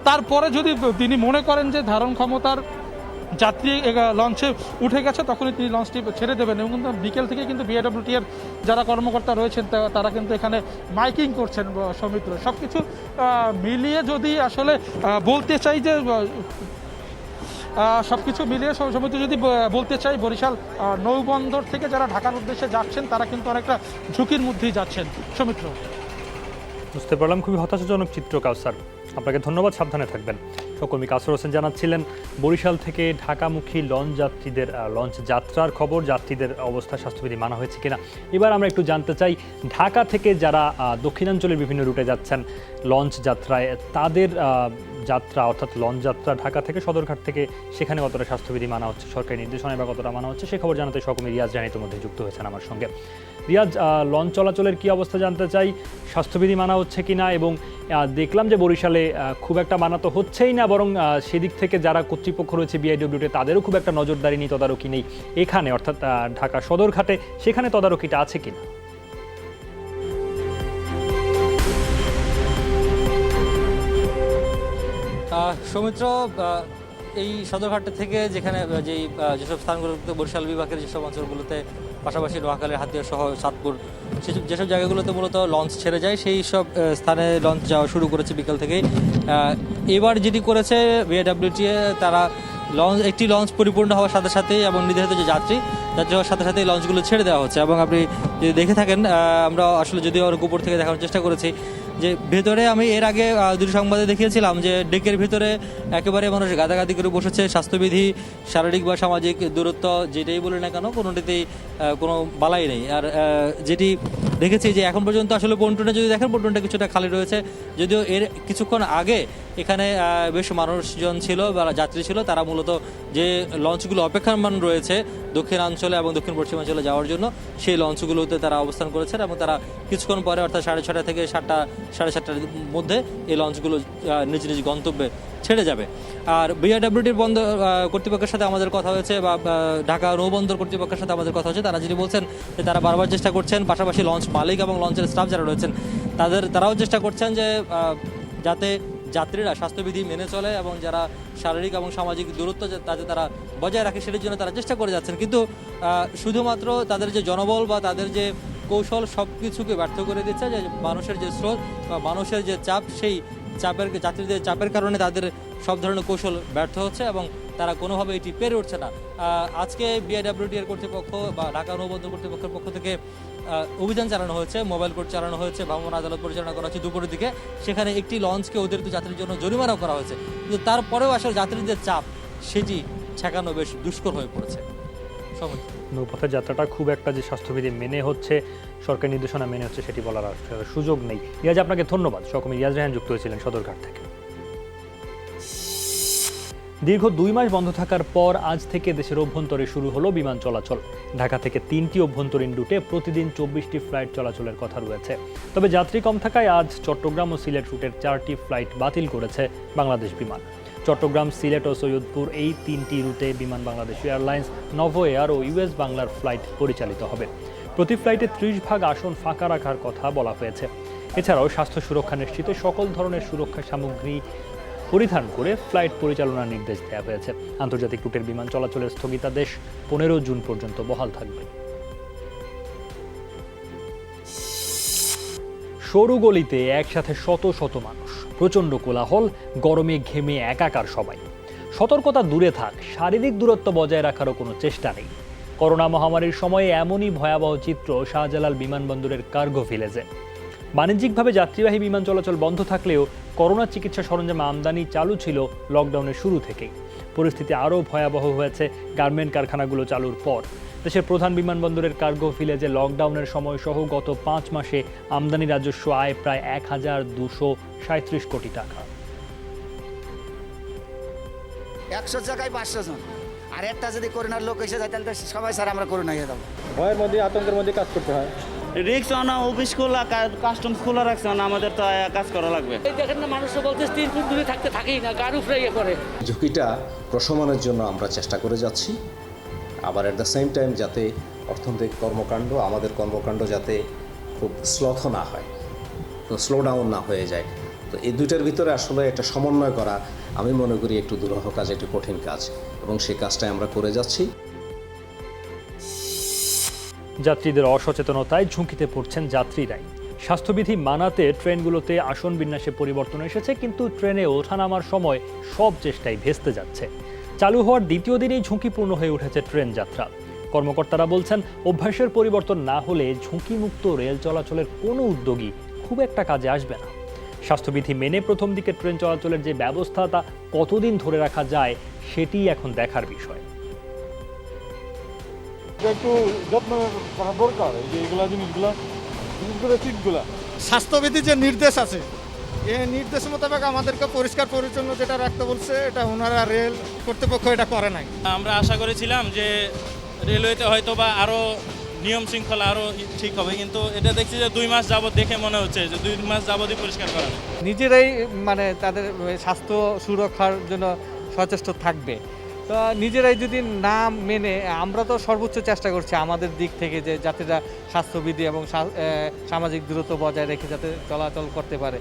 [SPEAKER 26] তারপরে যদি তিনি মনে করেন যে ধারণ ক্ষমতার যাত্রী লঞ্চে উঠে গেছে তখনই তিনি লঞ্চটি ছেড়ে দেবেন। এবং বিকেল থেকে কিন্তু বিআইডব্লিউটিএর যারা কর্মকর্তা রয়েছেন তারা কিন্তু এখানে মাইকিং করছেন। সৌমিত্র সব কিছু মিলিয়ে যদি আসলে বলতে চাই যে সব কিছু মিলিয়ে সমিতি যদি বলতে চাই বরিশাল নৌবন্দর থেকে যারা ঢাকার উদ্দেশ্যে যাচ্ছেন তারা কিন্তু অনেকটা ঝুঁকির মধ্যেই যাচ্ছেন। সৌমিত্র
[SPEAKER 1] বুঝতে পারলাম, খুবই হতাশাজনক চিত্র কাউসার, আপনাকে ধন্যবাদ, সাবধানে থাকবেন। সহকর্মী কাউসার হোসেন জানাচ্ছিলেন বরিশাল থেকে ঢাকামুখী লঞ্চ যাত্রীদের লঞ্চ যাত্রার খবর, যাত্রীদের অবস্থা স্বাস্থ্যবিধি মানা হয়েছে কিনা। এবার আমরা একটু জানতে চাই ঢাকা থেকে যারা দক্ষিণাঞ্চলের বিভিন্ন রুটে যাচ্ছেন লঞ্চ যাত্রায় তাদের যাত্রা অর্থাৎ লঞ্চ যাত্রা ঢাকা থেকে সদরঘাট থেকে সেখানে কতটা স্বাস্থ্যবিধি মানা হচ্ছে, সরকারি নির্দেশনায় বা কতটা মানা হচ্ছে সে খবর জানাতে সহকর্মী রিয়াজ জানিত মধ্যে যুক্ত হয়েছেন আমার সঙ্গে। রিয়াজ, লঞ্চ চলাচলের কি অবস্থা জানতে চাই, স্বাস্থ্যবিধি মানা হচ্ছে কিনা এবং দেখলাম যে বরিশালে খুব একটা মানা তো হচ্ছেই না, বরং সেদিক থেকে যারা কর্তৃপক্ষ রয়েছে বিআইডব্লিউটি তাদেরও খুব একটা নজরদারি নেই, তদারকি নেই এখানে অর্থাৎ ঢাকা সদরঘাটে, সেখানে তদারকিটা আছে কিনা?
[SPEAKER 5] সৌমিত্র, এই সদরঘাট থেকে যেখানে যেসব স্থানগুলোতে বরিশাল বিভাগের যেসব অঞ্চলগুলোতে পাশাপাশি নোয়াখালীর হাতিয়া সহ চাঁদপুর যেসব জায়গাগুলোতে মূলত লঞ্চ ছেড়ে যায় সেই সব স্থানে লঞ্চ যাওয়া শুরু করেছে বিকেল থেকেই। এবার যেটি করেছে বিআইডব্লিউটিএ তারা একটি লঞ্চ পরিপূর্ণ হওয়ার সাথে সাথেই এবং নির্ধারিত যে যাত্রী হওয়ার সাথে সাথেই লঞ্চগুলো ছেড়ে দেওয়া হচ্ছে। এবং আপনি যদি দেখে থাকেন আমরা আসলে যদিও উপর থেকে দেখানোর চেষ্টা করেছি যে ভেতরে আমি এর আগে দুটি সংবাদে দেখিয়েছিলাম যে ডেকের ভিতরে একেবারে মানুষ গাদাগাদি করে বসেছে, স্বাস্থ্যবিধি শারীরিক বা সামাজিক দূরত্ব যেটাই বলে না কেন কোনোটিতেই কোনো বালাই নেই। আর যেটি দেখেছি যে এখন পর্যন্ত আসলে পন্টুনে যদি দেখেন পন্টুনটা কিছুটা খালি রয়েছে, যদিও এর কিছুক্ষণ আগে এখানে বেশ মানুষজন ছিল বা যাত্রী ছিল, তারা মূলত যে লঞ্চগুলো অপেক্ষমান রয়েছে দক্ষিণাঞ্চলে এবং দক্ষিণ পশ্চিমাঞ্চলে যাওয়ার জন্য সেই লঞ্চগুলোতে তারা অবস্থান করেছেন এবং তারা কিছুক্ষণ পরে অর্থাৎ 6:30 থেকে 7:30-7:30টার মধ্যে এই লঞ্চগুলো নিজ নিজ গন্তব্যে ছেড়ে যাবে। আর বিআইডব্লিউটির বন্দর কর্তৃপক্ষের সাথে আমাদের কথা হয়েছে বা ঢাকা নৌবন্দর কর্তৃপক্ষের সাথে আমাদের কথা হচ্ছে, তারা যেটি বলছেন যে তারা বারবার চেষ্টা করছেন, পাশাপাশি লঞ্চ মালিক এবং লঞ্চের স্টাফ যারা রয়েছেন তারাও চেষ্টা করছেন যে যাতে যাত্রীরা স্বাস্থ্যবিধি মেনে চলে এবং যারা শারীরিক এবং সামাজিক দূরত্ব যাতে তারা বজায় রাখে সেটির জন্য তারা চেষ্টা করে যাচ্ছেন। কিন্তু শুধুমাত্র তাদের যে জনবল বা তাদের যে কৌশল সব কিছুকে ব্যর্থ করে দিচ্ছে, যে মানুষের যে স্রোত বা মানুষের যে চাপ সেই যাত্রীদের চাপের কারণে তাদের সব ধরনের কৌশল ব্যর্থ হচ্ছে এবং তারা কোনোভাবে এটি পেরে উঠছে না। আজকে বিআইডব্লিউটিএর কর্তৃপক্ষ বা ঢাকা নৌবন্দর কর্তৃপক্ষের পক্ষ থেকে অভিযান চালানো হয়েছে, মোবাইল কোর্ট চালানো হয়েছে, ভ্রাম্যমাণ আদালত পরিচালনা করা হচ্ছে দুপুরের দিকে। সেখানে একটি লঞ্চকে অতিরিক্ত যাত্রীর জন্য জরিমানাও করা হয়েছে, কিন্তু তারপরেও আসলে যাত্রীদের চাপ সেটি ঠেকানো বেশ দুষ্কর হয়ে পড়েছে।
[SPEAKER 1] নৌপথের যাত্রাটা খুব একটা যে স্বাস্থ্যবিধি মেনে হচ্ছে, সরকারি নির্দেশনা মেনে হচ্ছে সেটি বলার সুযোগ নেই। রিয়াজ, আপনাকে ধন্যবাদ। সহকর্মী রিয়াজ রেহান যুক্ত হয়েছিলেন সদরঘাট থেকে। দীর্ঘ 2 মাস বন্ধ থাকার পর আজ থেকে দেশের অভ্যন্তরে শুরু হলো বিমান চলাচল। ঢাকা থেকে 3টি অভ্যন্তরীণ রুটে প্রতিদিন 24টি ফ্লাইট চলাচলের কথা রয়েছে। তবে যাত্রী কম থাকায় আজ চট্টগ্রাম ও সিলেট রুটের 4টি ফ্লাইট বাতিল করেছে বাংলাদেশ বিমান। চট্টগ্রাম, সিলেট ও সৈয়দপুর এই 3টি রুটে বিমান বাংলাদেশ এয়ারলাইন্স, নভো এয়ার ও ইউএস বাংলার ফ্লাইট পরিচালিত হবে। প্রতি ফ্লাইটে 30 আসন ফাঁকা রাখার কথা বলা হয়েছে। এছাড়াও স্বাস্থ্য সুরক্ষা নিশ্চিতে সকল ধরনের সুরক্ষা সামগ্রী পরিধান করে ফ্লাইট পরিচালনার নির্দেশ দেওয়া হয়েছে। আন্তর্জাতিক রুটের বিমান চলাচলের স্থগিতাদেশ 15 জুন পর্যন্ত বহাল থাকবে। সরু গলিতে একসাথে শত শত মানুষ, প্রচণ্ড কোলাহল, গরমে ঘেমে একাকার সবাই। সতর্কতা দূরে থাক, শারীরিক দূরত্ব বজায় রাখারও কোনো চেষ্টা নেই। করোনা মহামারীর সময়ে এমনই ভয়াবহ চিত্র শাহজালাল বিমানবন্দরের কার্গো ভিলেজে। বাণিজ্যিকভাবে যাত্রীবাহী বিমান চলাচল বন্ধ থাকলেও করোনা চিকিৎসা সরঞ্জাম আমদানি চালু ছিল লকডাউনের শুরু থেকেই। পরিস্থিতি আরও ভয়াবহ হয়েছে গার্মেন্ট কারখানাগুলো চালুর পর। দেশের প্রধান বিমানবন্দরের কার্গো ভিলেজে লকডাউনের সময় সহ গত 5 মাসে আমদানি রাজস্ব আয় প্রায় 1237 কোটি টাকা।
[SPEAKER 3] 100 জায়গায় 500 জন, আর একটা যদি করোনার লোক এসে যায় তাহলে সবাই স্যার আমরা করোনা হয়ে যাবো।
[SPEAKER 19] ভয়ের মধ্যে, আতঙ্কের মধ্যে কাজ করতে হয়।
[SPEAKER 15] রিক্স আনা, অফিস খোলা, কাস্টমস খোলা রাখছে না, আমাদের তো কাজ করা লাগবে।
[SPEAKER 16] দেখেন না, মানুষ বলতে 3 ফুট দূরে থাকতে থাকেই না, গাড়ি উপরে ইয়ে করে।
[SPEAKER 6] ঝুঁকিটা প্রশমনের জন্য আমরা চেষ্টা করে যাচ্ছি, আবার অ্যাট দ্য সেম টাইম যাতে অর্থনৈতিক কর্মকাণ্ড, আমাদের কর্মকাণ্ড যাতে খুব স্লথ না হয়, স্লো ডাউন না হয়ে যায়। তো এই দুইটার ভিতরে আসলে একটা সমন্বয় করা আমি মনে করি একটু দুরূহ কাজ, একটু কঠিন কাজ, এবং সেই কাজটাই আমরা করে যাচ্ছি।
[SPEAKER 1] যাত্রীদের অসচেতনতায় ঝুঁকিতে পড়ছেন যাত্রীরাই। স্বাস্থ্যবিধি মানাতে ট্রেনগুলোতে আসন বিন্যাসে পরিবর্তন এসেছে, কিন্তু ট্রেনে ওঠানামার সময় সব চেষ্টাই ভেস্তে যাচ্ছে। চালু হওয়ার দ্বিতীয় দিনেই ঝুঁকিপূর্ণ হয়ে উঠেছে ট্রেন যাত্রা। কর্মকর্তারা বলছেন, অভ্যাসের পরিবর্তন না হলে ঝুঁকিমুক্ত রেল চলাচলের কোনো উদ্যোগই খুব একটা কাজে আসবে না। স্বাস্থ্যবিধি মেনে প্রথম দিকে ট্রেন চলাচলের যে ব্যবস্থা তা কতদিন ধরে রাখা যায় সেটি এখন দেখার বিষয়।
[SPEAKER 19] একটু যত্ন করা দরকার, এই যে এগুলা জিনিসগুলা সিটগুলা।
[SPEAKER 17] স্বাস্থ্যবিধি যে নির্দেশ আছে, এই নির্দেশ মোতাবেক আমাদেরকে পরিষ্কার পরিচ্ছন্ন যেটা রাখতে বলছে, এটা ওনারা রেল কর্তৃপক্ষ এটা করে নাই।
[SPEAKER 15] আমরা আশা করেছিলাম যে রেলওয়েতে হয়তো বা আরও নিয়ম শৃঙ্খলা আরও ঠিক হবে, কিন্তু এটা দেখছি যে 2 মাস যাবত দেখে মনে হচ্ছে যে 2 মাস যাবতই পরিষ্কার করা।
[SPEAKER 16] নিজেরাই মানে তাদের স্বাস্থ্য সুরক্ষার জন্য সচেষ্ট থাকবে। তো নিজেরাই যদি না মেনে, আমরা তো সর্বোচ্চ চেষ্টা করছি আমাদের দিক থেকে যে যাত্রীরা স্বাস্থ্যবিধি এবং সামাজিক দূরত্ব বজায় রেখে যাতে চলাচল করতে পারে।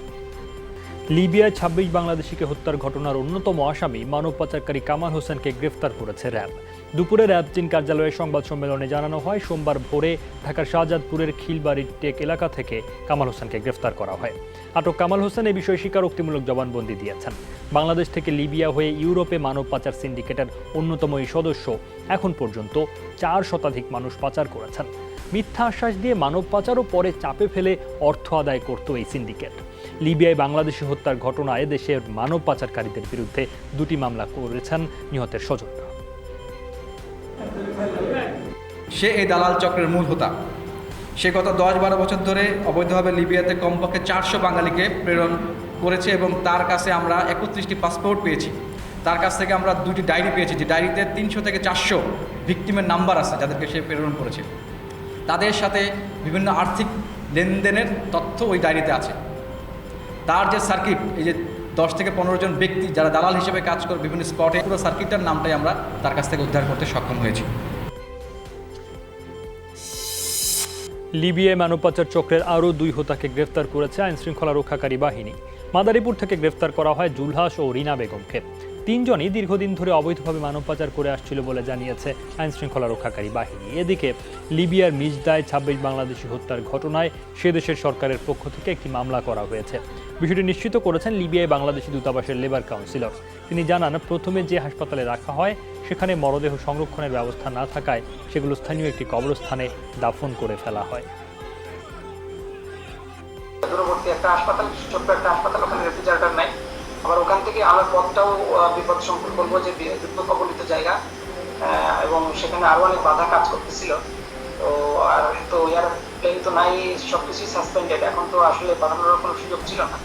[SPEAKER 1] লিবিয়ায় 26 বাংলাদেশিকে হত্যার ঘটনার অন্যতম আসামি মানব পাচারকারী কামাল হোসেনকে গ্রেফতার করেছে র্যাব। দুপুরে র্যাব 3 কার্যালয়ে সংবাদ সম্মেলনে জানানো হয়, সোমবার ভোরে ঢাকার শাহজাদপুরের খিলবাড়ির টেক এলাকা থেকে কামাল হোসেনকে গ্রেফতার করা হয়। আটক কামাল হোসেন এই বিষয়ে স্বীকারোক্তিমূলক জবানবন্দি দিয়েছেন। বাংলাদেশ থেকে লিবিয়া হয়ে ইউরোপে মানব পাচার সিন্ডিকেটের অন্যতম এই সদস্য এখন পর্যন্ত 4 শতাধিক মানুষ পাচার করেছেন। মিথ্যা আশ্বাস দিয়ে মানব পাচার ও পরে চাপে ফেলে অর্থ আদায় করত এই সিন্ডিকেট। লিবিয়ায় বাংলাদেশি হত্যার ঘটনায় দেশের মানব পাচারকারীদের বিরুদ্ধে 2টি মামলা করেছেন নিহতের স্বজনরা।
[SPEAKER 7] সে এই দালাল চক্রের মূল হোতা। সে গত 10-12 বছর ধরে অবৈধভাবে লিবিয়াতে কমপক্ষে 400 বাঙালিকে প্রেরণ করেছে, এবং তার কাছে আমরা 31টি পাসপোর্ট পেয়েছি। তার কাছ থেকে আমরা 2টি ডায়েরি পেয়েছি, যে ডায়েরিতে 300 থেকে 400 ভিকটিমের নাম্বার আছে যাদেরকে সে প্রেরণ করেছে। তাদের সাথে বিভিন্ন আর্থিক লেনদেনের তথ্য ওই ডায়েরিতে আছে। তার যে সার্কিট, এই যে 10 থেকে 15 জন ব্যক্তি যারা দালাল হিসেবে কাজ করে বিভিন্ন স্পটে, পুরো সার্কিটটার নামটাই আমরা তার কাছ থেকে উদ্ধার করতে সক্ষম হয়েছি।
[SPEAKER 1] লিবিয়ায় মানব পাচার চক্রের আরও 2 হোতাকে গ্রেফতার করেছে আইনশৃঙ্খলা রক্ষাকারী বাহিনী। মাদারীপুর থেকে গ্রেফতার করা হয় জুলহাস ও রিনা বেগমকে। তিনজনই দীর্ঘদিন ধরে অবৈধভাবে মানব পাচার করে আসছিল বলে জানিয়েছে আইনশৃঙ্খলা রক্ষাকারী বাহিনী। এদিকে লিবিয়ার মিজদায় ২৬ বাংলাদেশি হত্যার ঘটনায় সে দেশের সরকারের পক্ষ থেকে একটি মামলা করা হয়েছে। বিষয়টি নিশ্চিত করেছেন লিবিয়ায় বাংলাদেশি দূতাবাসের লেবার কাউন্সিলর। তিনি জানান, প্রথমে যে হাসপাতালে রাখা হয় সেখানে মরদেহ সংরক্ষণের ব্যবস্থা না থাকায় সেগুলো স্থানীয় একটি কবরস্থানে দাফন করে ফেলা হয়।
[SPEAKER 8] দূরবর্তী একটা হাসপাতাল, ছোট্ট একটা হাসপাতাল, ওখানে রেফ্রিজারেটর নাই। আবার ওখান থেকে আমার পথটাও বিপদ সংকুল বলবো যে যুদ্ধ কবলিত জায়গা, এবং সেখানে আরো অনেক বাধা কাজ করতেছিল। তো আর তো এয়ারপ্লেন তো নাই, সবকিছুই সাসপেন্ডেড। এখন তো আসলে বাড়ানোর কোনো সুযোগ ছিল না।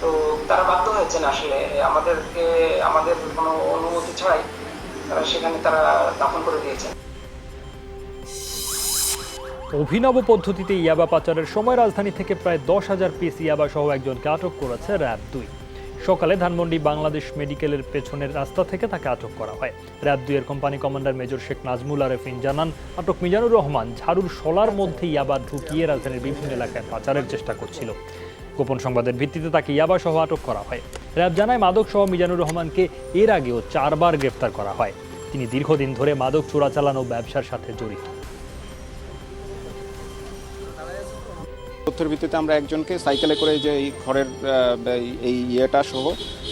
[SPEAKER 8] তো তারা বাধ্য হয়েছেন আসলে আমাদের কোনো অনুমতি ছাড়াই সেখানে তারা দাফন করে দিয়েছেন।
[SPEAKER 1] অভিনব পদ্ধতিতে ইয়াবা পাচারের সময় রাজধানী থেকে প্রায় 10,000 পিস ইয়াবা সহ একজনকে আটক করেছে র্যাব 2। সকালে ধানমন্ডি বাংলাদেশ মেডিকেলের পেছনের রাস্তা থেকে তাকে আটক করা হয়। র্যাব 2 এর company commander major Sheikh Nazmul Arefin জানান, আটক মিজানুর রহমান ঝাড়ুর শলার মধ্যে ইয়াবা ঢুকিয়ে রাজধানীর বিভিন্ন এলাকায় পাচারের চেষ্টা করছিল। গোপন সংবাদের ভিত্তিতে তাকে ইয়াবা সহ আটক করা হয়। র্যাব জানায়, মাদক সহ মিজানুর রহমানকে এর আগেও 4 বার গ্রেফতার করা হয়। তিনি দীর্ঘদিন ধরে মাদক চোরাচালান ও ব্যবসার সাথে জড়িত।
[SPEAKER 9] তথ্যের ভিত্তিতে আমরা একজনকে সাইকেলে করে যে এই ঘরের এই ইয়েটা সহ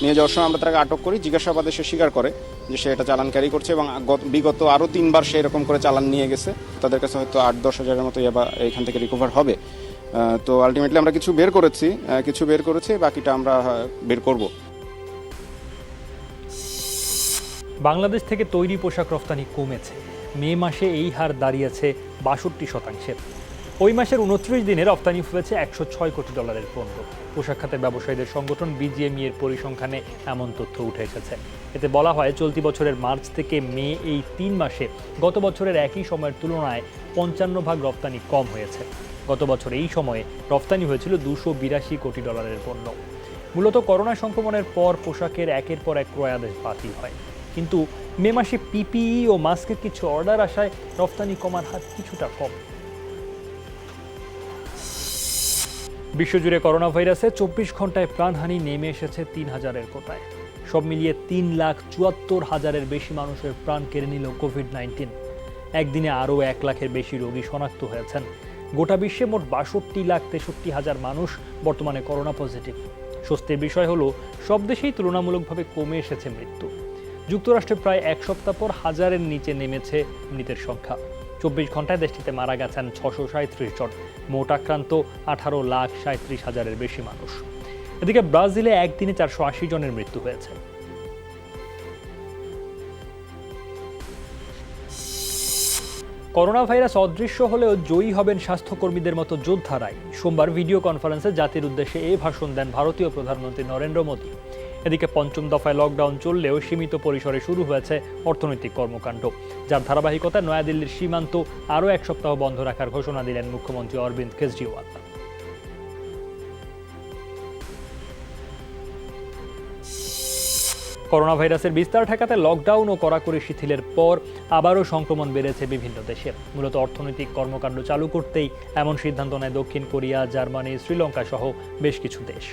[SPEAKER 9] নিয়ে যাওয়ার সময় আমরা তাকে আটক করি। জিজ্ঞাসাবাদে সে স্বীকার করে যে সে এটা চালান ক্যারি করছে এবং বিগত আরও 3 বার সে এরকম করে চালান নিয়ে গেছে। তাদের কাছে হয়তো 8-10 হাজারের মতো ইয়াবা এখান থেকে রিকভার হবে। তো আলটিমেটলি আমরা কিছু বের করেছি, বাকিটা আমরা বের করব।
[SPEAKER 1] বাংলাদেশ থেকে তৈরি পোশাক রফতানি কমেছে। মে মাসে এই হার দাঁড়িয়েছে 62%। ওই মাসের 29 দিনে রপ্তানি হয়েছে $106 কোটি পণ্য। পোশাক খাতের ব্যবসায়ীদের সংগঠন বিজিএমই এর পরিসংখ্যানে এমন তথ্য উঠে এসেছে। এতে বলা হয়, চলতি বছরের মার্চ থেকে মে এই 3 মাসে গত বছরের একই সময়ের তুলনায় 55% রপ্তানি কম হয়েছে। গত বছর এই সময়ে রপ্তানি হয়েছিল $282 কোটি পণ্য। মূলত করোনা সংক্রমণের পর পোশাকের একের পর এক ক্রয়াদেশ বাতিল হয়, কিন্তু মে মাসে পিপিই ও মাস্কের কিছু অর্ডার আসায় রপ্তানি কমার হার কিছুটা কম। বিশ্বজুড়ে করোনা ভাইরাসে 24 ঘন্টায় প্রাণহানি নেমে এসেছে 3,000-এর কোটায়। সব মিলিয়ে 3,74,000-এর বেশি মানুষের প্রাণ কেড়ে নিল কোভিড-19। একদিনে আরও 1 লাখের বেশি রোগী শনাক্ত হয়েছেন। গোটা বিশ্বে মোট 62,63,000 মানুষ বর্তমানে করোনা পজিটিভ। স্বস্তির বিষয় হলো, সব দেশেই তুলনামূলকভাবে কমে এসেছে মৃত্যু। যুক্তরাষ্ট্রে প্রায় 1 সপ্তাহ পর 1000-এর নিচে নেমেছে মৃতের সংখ্যা। 24 ঘন্টায় দেশটিতে মারা গেছেন 637 জন। মোট আক্রান্ত 18,37,000-এর বেশি মানুষ। এদিকে ব্রাজিলে একদিনে 480 জনের মৃত্যু হয়েছে। করোনা ভাইরাস অদৃশ্য হলেও জয়ী হবেন স্বাস্থ্যকর্মীদের মতো যোদ্ধারাই। সোমবার ভিডিও কনফারেন্সে জাতির উদ্দেশ্যে এই ভাষণ দেন ভারতীয় প্রধানমন্ত্রী নরেন্দ্র মোদী। এদিকে 5ম দফায় লকডাউন চললেও সীমিত পরিসরে শুরু হয়েছে অর্থনৈতিক কর্মকাণ্ড, যার ধারাবাহিকতায় নয়াদিল্লির সীমান্ত আরও 1 সপ্তাহ বন্ধ রাখার ঘোষণা দিলেন মুখ্যমন্ত্রী অরবিন্দ কেজরিওয়াল। করোনা ভাইরাসের বিস্তার ঠেকাতে লকডাউন ও কড়াকড়ি শিথিলের পর আবারও সংক্রমণ বেড়েছে বিভিন্ন দেশে। মূলত অর্থনৈতিক কর্মকাণ্ড চালু করতেই এমন সিদ্ধান্ত নেয় দক্ষিণ কোরিয়া, জার্মানি, শ্রীলঙ্কা সহ বেশ কিছু দেশ।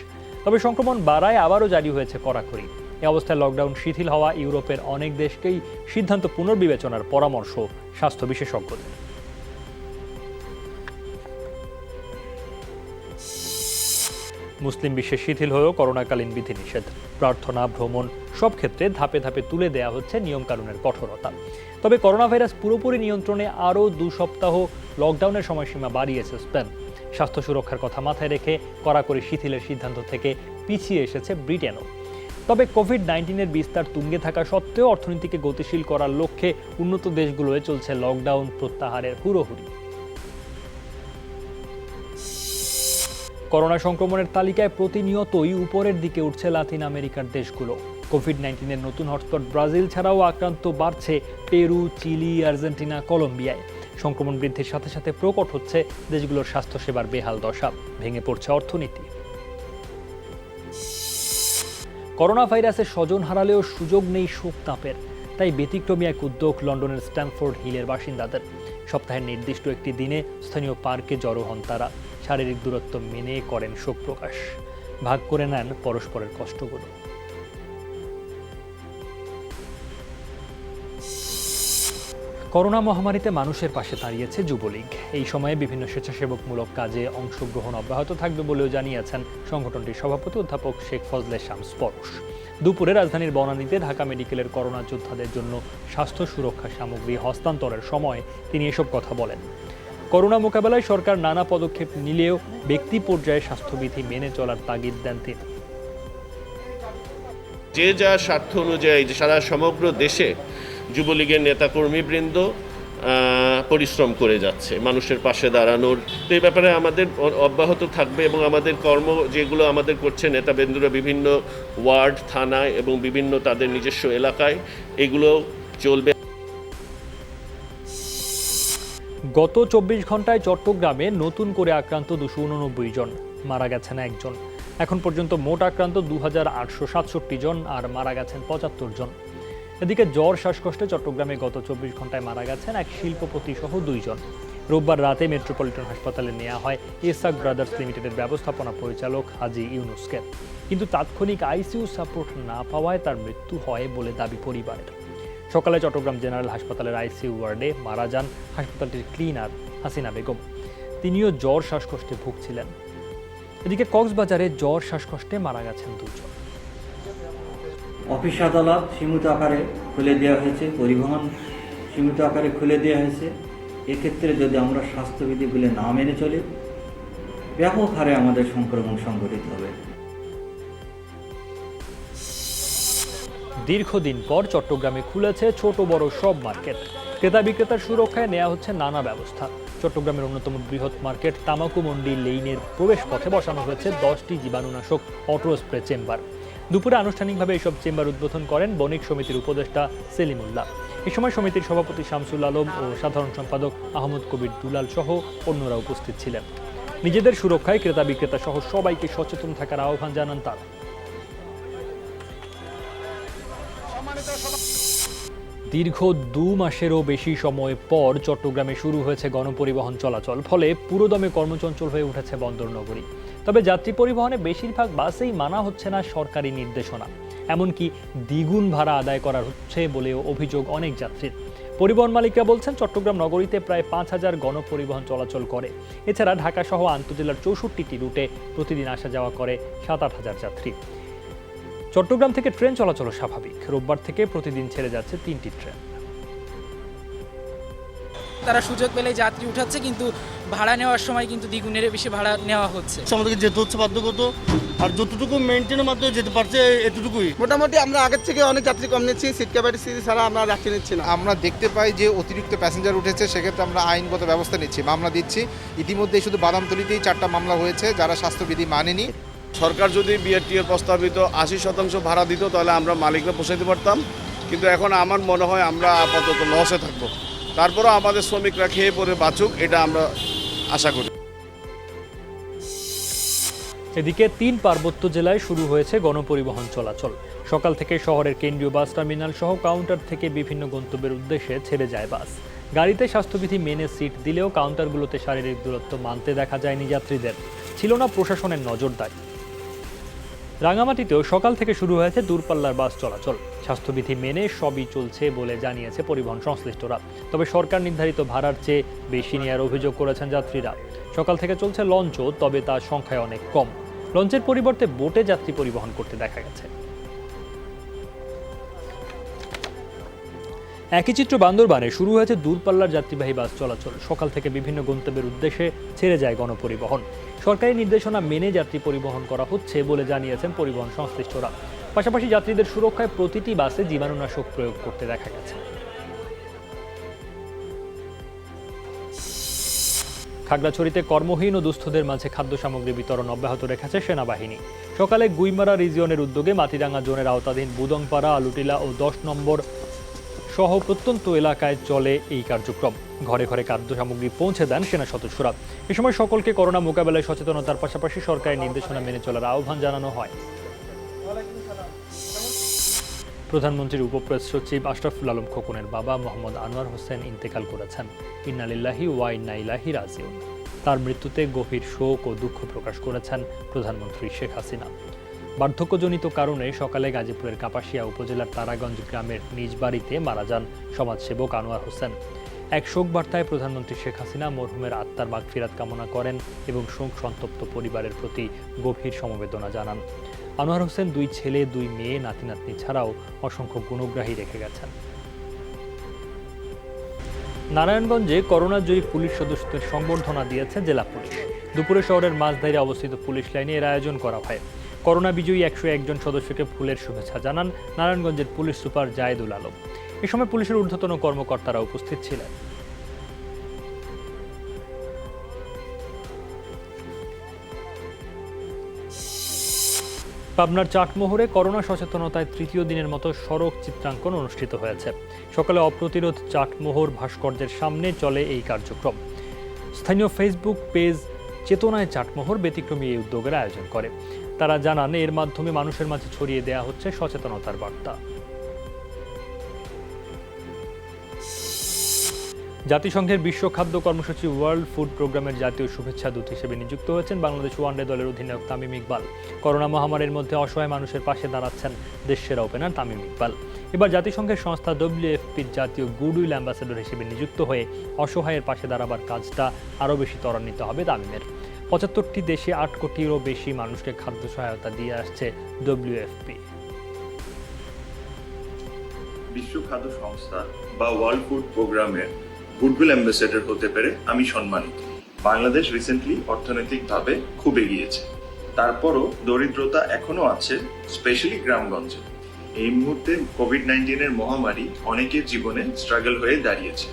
[SPEAKER 1] তবে সংক্রমণ বাড়ায় আবারও জারি হয়েছে কড়াকড়ি। এই অবস্থায় লকডাউন শিথিল হওয়া ইউরোপের অনেক দেশকেই সিদ্ধান্ত পুনর্বিবেচনার পরামর্শ স্বাস্থ্য বিশেষজ্ঞদের। মুসলিম বিশ্বে শিথিল হয়েও করোনাকালীন বিধিনিষেধ, প্রার্থনা, ভ্রমণ সব ক্ষেত্রে ধাপে ধাপে তুলে দেওয়া হচ্ছে নিয়মকানুনের কঠোরতা। তবে করোনা ভাইরাস পুরোপুরি নিয়ন্ত্রণে আরও 2 সপ্তাহ লকডাউনের সময়সীমা বাড়িয়েছে স্পেন। স্বাস্থ্য সুরক্ষার কথা মাথায় রেখে কড়াকড়ি শিথিলের সিদ্ধান্ত থেকে পিছিয়ে এসেছে ব্রিটেনও। তবে কোভিড-19-এর বিস্তার তুঙ্গে থাকা সত্ত্বেও অর্থনীতিকে গতিশীল করার লক্ষ্যে উন্নত দেশগুলোয় চলছে লকডাউন প্রত্যাহারের হুড়োহুড়ি। করোনা সংক্রমণের তালিকায় প্রতিনিয়তই উপরের দিকে উঠছে লাতিন আমেরিকার দেশগুলো। কোভিড-19-এর নতুন হটস্পট ব্রাজিল ছাড়াও আক্রান্ত বাড়ছে পেরু, চিলি, আর্জেন্টিনা, কলম্বিয়ায়। সংক্রমণ বৃদ্ধির সাথে সাথে প্রকট হচ্ছে দেশগুলোর স্বাস্থ্যসেবার বেহাল দশা, ভেঙে পড়ছে অর্থনীতি। করোনা ভাইরাসে স্বজন হারালেও সুযোগ নেই শোক তাপের, তাই ব্যতিক্রমী এক উদ্যোগ লন্ডনের স্ট্যামফোর্ড হিলের বাসিন্দাদের। সপ্তাহের নির্দিষ্ট একটি দিনে স্থানীয় পার্কে জড়ো হন তারা। শারীরিক দূরত্ব মেনে করেন শোক প্রকাশ, ভাগ করে নেন পরস্পরের কষ্টগুলো। করোনা মহামারীতে মানুষের পাশে দাঁড়িয়েছে যুবলীগ। এই সময়ে বিভিন্ন স্বেচ্ছাসেবকমূলক কাজে অংশগ্রহণ অব্যাহত থাকবে বলেও জানিয়েছেন সংগঠনটির সভাপতি অধ্যাপক শেখ ফজলে শামস পরশ। দুপুরে রাজধানীর বনানীতে ঢাকা মেডিকেলের করোনা যোদ্ধাদের জন্য স্বাস্থ্য সুরক্ষা সামগ্রী হস্তান্তরের সময় তিনি এসব কথা বলেন। করোনা মোকাবেলায় সরকার নানা পদক্ষেপ নিলেও ব্যক্তি পর্যায়ে স্বাস্থ্যবিধি মেনে চলার তাগিদ দেন তিনি।
[SPEAKER 10] যে যা স্বার্থ অনুযায়ী সারা সমগ্র দেশে যুবলীগের নেতাকর্মীবৃন্দ পরিশ্রম করে যাচ্ছে মানুষের পাশে দাঁড়ানোর। তো এই ব্যাপারে আমাদের অব্যাহত থাকবে এবং আমাদের কর্ম যেগুলো আমাদের করছে নেতাবৃন্দরা বিভিন্ন ওয়ার্ড, থানায় এবং বিভিন্ন তাদের নিজস্ব এলাকায়, এগুলো চলবে।
[SPEAKER 1] গত 24 ঘন্টায় চট্টগ্রামে নতুন করে আক্রান্ত 289 জন, মারা গেছেন একজন। এখন পর্যন্ত মোট আক্রান্ত 2867 জন আর মারা গেছেন 75 জন। এদিকে জ্বর শ্বাসকষ্টে চট্টগ্রামে গত 24 ঘন্টায় মারা গেছেন এক শিল্পপতি সহ 2 জন। রোববার রাতে মেট্রোপলিটন হাসপাতালে নেওয়া হয় ইসাক ব্রাদার্স লিমিটেডের ব্যবস্থাপনা পরিচালক হাজি ইউনুসকে, কিন্তু তাৎক্ষণিক আইসিইউ সাপোর্ট না পাওয়ায় তার মৃত্যু হয় বলে দাবি পরিবারের। সকালে চট্টগ্রাম জেনারেল হাসপাতালের আইসিইউ ওয়ার্ডে মারা যান হাসপাতালটির ক্লিনার হাসিনা বেগম। তিনিও জ্বর শ্বাসকষ্টে ভুগছিলেন। এদিকে কক্সবাজারে জ্বর শ্বাসকষ্টে মারা গেছেন 2 জন।
[SPEAKER 11] অফিস আদালত সীমিত আকারে খুলে দেওয়া হয়েছে, পরিবহন সীমিত আকারে খুলে দেওয়া হয়েছে। এক্ষেত্রে যদি আমরা স্বাস্থ্যবিধিগুলি না মেনে চলি, ব্যাপক হারে আমাদের সংক্রমণ সংঘটিত হবে।
[SPEAKER 1] দীর্ঘদিন পর চট্টগ্রামে খুলেছে ছোট বড় সব মার্কেট। ক্রেতা বিক্রেতার সুরক্ষায় নেওয়া হচ্ছে নানা ব্যবস্থা। চট্টগ্রামের অন্যতম বৃহৎ মার্কেট তামাকু মন্ডি লেইনের প্রবেশ পথে বসানো হয়েছে 10টি জীবাণুনাশক অটো স্প্রে চেম্বার। দুপুরে আনুষ্ঠানিকভাবে এসব চেম্বার উদ্বোধন করেন বণিক সমিতির উপদেষ্টা সেলিমুল্লাহ। এ সময় সমিতির সভাপতি শামসুল আলম ও সাধারণ সম্পাদক আহমদ কবির দুলাল সহ অন্যরা উপস্থিত ছিলেন। নিজেদের সুরক্ষায় ক্রেতা বিক্রেতা সহ সবাইকে সচেতন থাকার আহ্বান জানান তারা। দীর্ঘ 2 মাসেরও বেশি সময় পর চট্টগ্রামে শুরু হয়েছে গণপরিবহন চলাচল, ফলে পুরোদমে কর্মচঞ্চল হয়ে উঠেছে বন্দরনগরী। তবে যাত্রী পরিবহনে বেশিরভাগ বাসেই মানা হচ্ছে না সরকারি নির্দেশনা, এমনকি দ্বিগুণ ভাড়া আদায় করা হচ্ছে বলেও অভিযোগ অনেক যাত্রীর। পরিবহন মালিকরা বলছেন চট্টগ্রাম নগরীতে প্রায় 5000 গণপরিবহন চলাচল করে। এছাড়া ঢাকা সহ আন্তজেলার 64টি রুটে প্রতিদিন আসা যাওয়া করে 7-8 যাত্রী। চট্টগ্রাম থেকে ট্রেন চলাচল স্বাভাবিক। রোববার থেকে প্রতিদিন ছেড়ে যাচ্ছে 3টি ট্রেন।
[SPEAKER 12] তারা সুযোগ পেলে যাত্রী উঠাচ্ছে, কিন্তু ভাড়া নেওয়ার সময় কিন্তু দ্বিগুণের বেশি ভাড়া নেওয়া হচ্ছে।
[SPEAKER 13] আমাদেরকে যেতে হচ্ছে বাধ্যগত, আর যতটুকু মেনটেনের মাধ্যমে যেতে পারছে এতটুকুই।
[SPEAKER 14] মোটামুটি আমরা আগের থেকে অনেক যাত্রী কম নিচ্ছি, সিট ক্যাপাসিটি ছাড়া আমরা যাত্রী নিচ্ছি না।
[SPEAKER 18] আমরা দেখতে পাই যে অতিরিক্ত প্যাসেঞ্জার উঠেছে, সেক্ষেত্রে আমরা আইনগত ব্যবস্থা নিচ্ছি, মামলা দিচ্ছি। ইতিমধ্যে শুধু বাদামতলীতেই 4টা মামলা হয়েছে যারা স্বাস্থ্যবিধি মানেনি।
[SPEAKER 27] সরকার যদি বিআরটিএর প্রস্তাবিত 80% ভাড়া দিত তাহলে আমরা মালিকরা পোষাইতে পারতাম, কিন্তু এখন আমার মনে হয় আমরা আপাতত লসে থাকবো। তারপরেও আমাদের শ্রমিকরা খেয়ে পরে বাঁচুক, এটা আমরা আশা করি।
[SPEAKER 1] এদিকে 3 পার্বত্য জেলায় শুরু হয়েছে গণপরিবহন চলাচল। সকাল থেকে শহরের কেন্দ্রীয় বাস টার্মিনাল সহ কাউন্টার থেকে বিভিন্ন গন্তব্যের উদ্দেশ্যে ছেড়ে যায় বাস। গাড়িতে স্বাস্থ্যবিধি মেনে সিট দিলেও কাউন্টারগুলোতে শারীরিক দূরত্ব মানতে দেখা যায়নি যাত্রীদের। ছিল না প্রশাসনের নজরদারি। রাঙামাটিতেও সকাল থেকে শুরু হয়েছে দূরপাল্লার বাস চলাচল। স্বাস্থ্যবিধি মেনে সবই চলছে বলে জানিয়েছে পরিবহন সংশ্লিষ্টরা। তবে সরকার নির্ধারিত ভাড়ার চেয়ে বেশি নেওয়ার অভিযোগ করেছেন যাত্রীরা। সকাল থেকে চলছে লঞ্চও, তবে তার সংখ্যায় অনেক কম। লঞ্চের পরিবর্তে বোটে যাত্রী পরিবহন করতে দেখা গেছে। একই চিত্র বান্দরবানে শুরু হয়েছে দূরপাল্লার যাত্রীবাহী বাস চলাচল। সকাল থেকে বিভিন্ন গন্তব্যের উদ্দেশ্যে ছেড়ে যায় গণপরিবহন। সরকারি নির্দেশনা মেনে যাত্রী পরিবহন করা হচ্ছে বলে জানিয়েছেন পরিবহন সংশ্লিষ্টরা। পাশাপাশি যাত্রীদের সুরক্ষায় প্রতিটি বাসে জীবাণুনাশক প্রয়োগ করতে দেখা গেছে। খাগড়াছড়িতে কর্মহীন ও দুস্থদের মাঝে খাদ্য সামগ্রী বিতরণ অব্যাহত রেখেছে সেনাবাহিনী। সকালে গুইমারা রিজিয়নের উদ্যোগে মাটিরাঙ্গা জোনের আওতাধীন বুদংপাড়া, আলুটিলা ও 10 নম্বর সহ প্রত্যন্ত এলাকায় চলে এই কার্যক্রম। ঘরে ঘরে খাদ্য সামগ্রী পৌঁছে দেন সেনা সদস্যরা। এ সময় সকলকে করোনা মোকাবেলায় সচেতনতার পাশাপাশি সরকারি নির্দেশনা মেনে চলার আহ্বান জানানো হয়। প্রধানমন্ত্রীর উপপ্রেস সচিব আশরাফুল আলম খোকনের বাবা মোহাম্মদ আনোয়ার হোসেন ইন্তেকাল করেছেন। ইন্না লিল্লাহি ওয়া ইন্না ইলাইহি রাজিউন। তার মৃত্যুতে গভীর শোক ও দুঃখ প্রকাশ করেছেন প্রধানমন্ত্রী শেখ হাসিনা। বার্ধক্যজনিত কারণে সকালে গাজীপুরের কাপাসিয়া উপজেলার তারাগঞ্জ গ্রামের নিজ বাড়িতে মারা যান সমাজসেবক আনোয়ার হোসেন। এক শোক বার্তায় প্রধানমন্ত্রী শেখ হাসিনা মরহুমের আত্মার মাগফিরাত কামনা করেন এবং শোক সন্তপ্ত পরিবারের প্রতি গভীর সমবেদনা জানান। আনোয়ার হোসেন 2 ছেলে 2 মেয়ে নাতি নাতনি ছাড়াও অসংখ্য গুণগ্রাহী রেখে গেছেন। নারায়ণগঞ্জে করোনা জয়ী পুলিশ সদস্যদের সংবর্ধনা দিয়েছে জেলা পুলিশ। দুপুরে শহরের মাঝধারে অবস্থিত পুলিশ লাইনে এর আয়োজন করা হয়। করোনা বিজয়ী 101 জন সদস্যকে ফুলের শুভেচ্ছা জানান নারায়ণগঞ্জের পুলিশ সুপার জায়েদুল আলম। এ সময় পুলিশের ঊর্ধ্বতন কর্মকর্তারা উপস্থিত ছিলেন। পাবনার চাটমোহরে করোনা সচেতনতায় তৃতীয় দিনের মতো সড়ক চিত্রাঙ্কন অনুষ্ঠিত হয়েছে। সকালে অপ্রতিরোধ চাটমোহর ভাস্কর্যের সামনে চলে এই কার্যক্রম। স্থানীয় ফেসবুক পেজ চেতনায় চাটমোহর ব্যতিক্রমী এই উদ্যোগের আয়োজন করে। তারা জানান এর মাধ্যমে মানুষের মাঝে ছড়িয়ে দেওয়া হচ্ছে সচেতনতার বার্তা। জাতিসংঘের বিশ্ব খাদ্য কর্মসূচি ওয়ার্ল্ড ফুড প্রোগ্রামের জাতীয় শুভেচ্ছা দূত হিসেবে নিযুক্ত হয়েছেন বাংলাদেশ ওয়ানডে দলের অধিনায়ক তামিম ইকবাল। করোনা মহামারীর মধ্যে অসহায় মানুষের পাশে দাঁড়াচ্ছেন দেশসেরা ওপেনার তামিম ইকবাল। এবার জাতিসংঘের সংস্থা WFPর জাতীয় গুডউইল অ্যাম্বাসেডর হিসেবে নিযুক্ত হয়ে অসহায়ের পাশে দাঁড়াবার কাজটা আরও বেশি ত্বরান্বিত হবে তামিমের। 75টি দেশে 8 কোটিরও বেশি মানুষকে খাদ্য সহায়তা দিয়ে আসছে WFP।
[SPEAKER 2] বিশ্ব খাদ্য সংস্থা বা ওয়ার্ল্ড ফুড প্রোগ্রামের গুডউইল অ্যাম্বাসেডর হতে পেরে আমি সম্মানিত। বাংলাদেশ রিসেন্টলি অর্থনৈতিকভাবে খুব এগিয়েছে, তারপরও দরিদ্রতা এখনো আছে, স্পেশালি গ্রামগঞ্জে। এই মুহূর্তে কোভিড-19 মহামারী অনেকের জীবনে স্ট্রাগল হয়ে দাঁড়িয়েছে।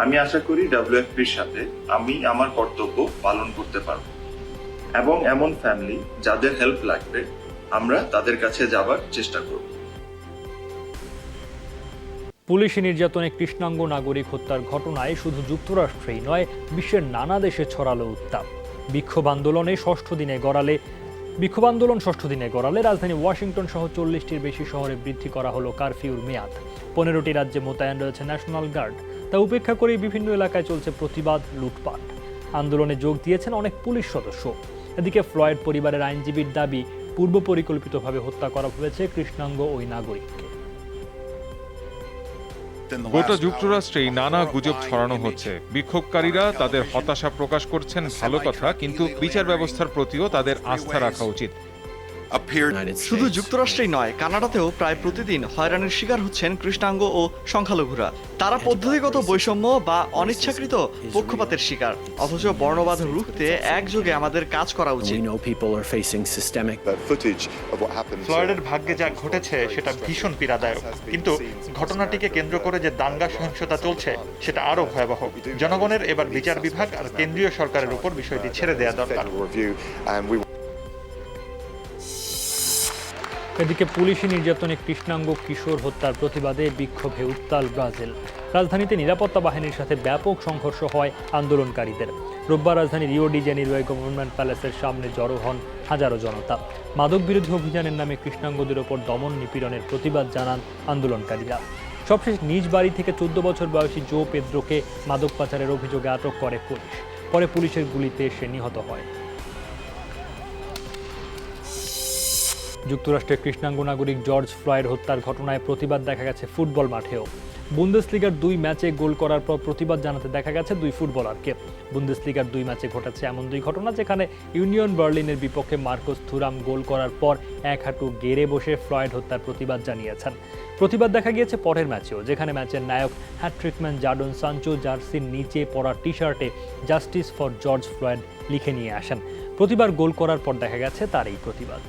[SPEAKER 2] আমি আশা করি WFPর সাথে আমি আমার কর্তব্য পালন করতে পারব এবং এমন ফ্যামিলি যাদের হেল্প লাগবে আমরা তাদের কাছে যাবার চেষ্টা করব।
[SPEAKER 1] পুলিশি নির্যাতনে কৃষ্ণাঙ্গ নাগরিক হত্যার ঘটনায় শুধু যুক্তরাষ্ট্রেই নয়, বিশ্বের নানা দেশে ছড়ালো উত্তাপ। বিক্ষোভ আন্দোলন ষষ্ঠ দিনে গড়ালে রাজধানী ওয়াশিংটন সহ 40টির বেশি শহরে বৃদ্ধি করা হলো কারফিউর মেয়াদ। 15টি রাজ্যে মোতায়েন রয়েছে ন্যাশনাল গার্ড। তা উপেক্ষা করে বিভিন্ন এলাকায় চলছে প্রতিবাদ, লুটপাট। আন্দোলনে যোগ দিয়েছেন অনেক পুলিশ সদস্য। এদিকে ফ্লয়েড পরিবারের আইনজীবীর দাবি, পূর্ব পরিকল্পিতভাবে হত্যা করা হয়েছে কৃষ্ণাঙ্গ ওই নাগরিককে।
[SPEAKER 4] গোটা যুক্তরাষ্ট্রেই নানা গুজব ছড়ানো হচ্ছে। বিক্ষোভকারীরা তাদের হতাশা প্রকাশ করছেন, ভালো কথা, কিন্তু বিচার ব্যবস্থার প্রতিও তাদের আস্থা রাখা উচিত।
[SPEAKER 20] শুধু যুক্তরাষ্ট্রেই নয়, কানাডাতেও প্রায় প্রতিদিন হয়রানির শিকার হচ্ছেন কৃষ্ণাঙ্গ ও সংখ্যালঘুরা। তারা পদ্ধতিগত বৈষম্য বা অনিচ্ছাকৃত পক্ষপাতের শিকার। অথচ বর্ণবাদ রুখতে একযোগে আমাদের কাজ করা উচিত।
[SPEAKER 19] ফ্লয়েডের ভাগ্যে যা ঘটেছে সেটা ভীষণ পীড়াদায়ক, কিন্তু ঘটনাটিকে কেন্দ্র করে যে দাঙ্গা সহিংসতা চলছে সেটা আরো ভয়াবহ। জনগণের এবার বিচার বিভাগ আর কেন্দ্রীয় সরকারের উপর বিষয়টি ছেড়ে দেওয়া দরকার।
[SPEAKER 1] এদিকে পুলিশি নির্যাতনে কৃষ্ণাঙ্গ কিশোর হত্যার প্রতিবাদে বিক্ষোভে উত্তাল ব্রাজিল। রাজধানীতে নিরাপত্তা বাহিনীর সাথে ব্যাপক সংঘর্ষ হয় আন্দোলনকারীদের। রোববার রাজধানী রিও ডি জেনিরোয় গভর্নমেন্ট প্যালেসের সামনে জড়ো হন হাজারো জনতা। মাদক বিরোধী অভিযানের নামে কৃষ্ণাঙ্গদের ওপর দমন নিপীড়নের প্রতিবাদ জানান আন্দোলনকারীরা। সবশেষ নিজ বাড়ি থেকে 14 বছর বয়সী জো পেদ্রোকে মাদক পাচারের অভিযোগে আটক করে পুলিশ। পরে পুলিশের গুলিতে সে নিহত হয়। যুক্তরাষ্ট্রের কৃষ্ণাঙ্গ নাগরিক জর্জ ফ্লয়েড হত্যার ঘটনায় প্রতিবাদ দেখা গেছে ফুটবল মাঠেও। বুন্দেসলিগার 2 ম্যাচে গোল করার পর প্রতিবাদ জানাতে দেখা গেছে 2 ফুটবলারকে। বুন্দেসলিগার 2 ম্যাচে ঘটেছে এমন 2 ঘটনা যেখানে ইউনিয়ন বার্লিনের বিপক্ষে মার্কোস থুরাম গোল করার পর এক হাঁটু গেড়ে বসে ফ্লয়েড হত্যার প্রতিবাদ জানিয়েছেন। প্রতিবাদ দেখা গিয়েছে পরের ম্যাচেও, যেখানে ম্যাচের নায়ক হ্যাটট্রিকম্যান জাডন সানচো জার্সির নিচে পরা টি-শার্টে জাস্টিস ফর জর্জ ফ্লয়েড লিখে নিয়ে আসেন। প্রতিবার গোল করার পর দেখা গেছে তার এই প্রতিবাদ।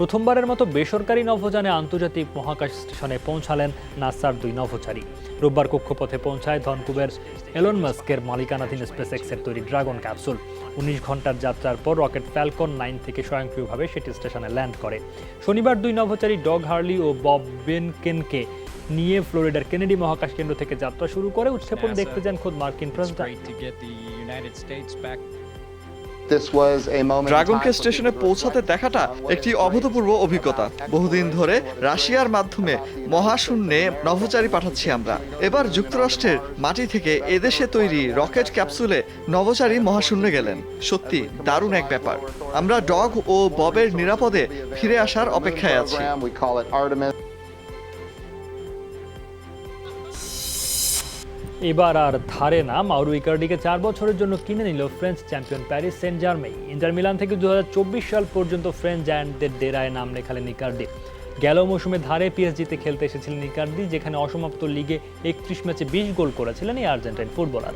[SPEAKER 1] প্রথমবারের মতো বেসরকারি নভোযানে আন্তর্জাতিক মহাকাশ স্টেশনে পৌঁছালেন নাসার 2 নভোচারী। রোববার কক্ষপথে পৌঁছায় ভ্যানকুভার এলন মাস্কের মালিকানাধীন স্পেসএক্সের তৈরি ড্রাগন ক্যাপসুল। 19 ঘন্টার যাত্রার পর রকেট ফ্যালকন 9 থেকে স্বয়ংক্রিয়ভাবে সেটি স্টেশনে ল্যান্ড করে। শনিবার 2 নভোচারী ডগ হার্লি ও বব বেনকেনকে নিয়ে ফ্লোরিডার কেনেডি মহাকাশ কেন্দ্র থেকে যাত্রা শুরু করে। উৎক্ষেপণ দেখতে যান খোদ মার্কিন প্রেসিডেন্ট।
[SPEAKER 20] ড্রাগনকে স্টেশনে পৌঁছাতে দেখাটা একটি অভূতপূর্ব অভিজ্ঞতা। বহুদিন ধরে রাশিয়ার মাধ্যমে মহাশূন্যে নভোচারী পাঠাচ্ছি আমরা। এবার যুক্তরাষ্ট্রের মাটি থেকে এদেশে তৈরি রকেট ক্যাপসুলে নভোচারী মহাশূন্যে গেলেন। সত্যি দারুণ এক ব্যাপার। আমরা ডগ ও ববের নিরাপদে ফিরে আসার অপেক্ষায় আছি।
[SPEAKER 1] এবার আর ধারে না, মাউরো ইকার্ডিকে 4 বছরের জন্য কিনে নিল French champion Paris Saint Germain. Inter Milan থেকে 2024 সাল পর্যন্ত ফ্রেঞ্চ জায়ান্টদের ডেরায় নাম লেখালেন ইকার্ডি। গেল মৌসুমে ধারে পিএসজিতে খেলতে এসেছিলেন ইকার্ডি, যেখানে অসমাপ্ত লিগে 31 ম্যাচে 20 গোল করেছিলেন এই আর্জেন্টাইন ফুটবলার।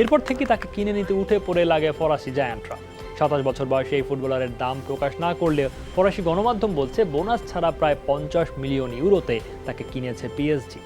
[SPEAKER 1] এরপর থেকে তাকে কিনে নিতে উঠে পড়ে লাগে ফরাসি জায়ান্টরা। 27 বছর বয়সে এই ফুটবলারের দাম প্রকাশ না করলে ফরাসি গণমাধ্যম বলছে বোনাস ছাড়া প্রায় 50 মিলিয়ন ইউরোতে তাকে কিনেছে পিএসজি।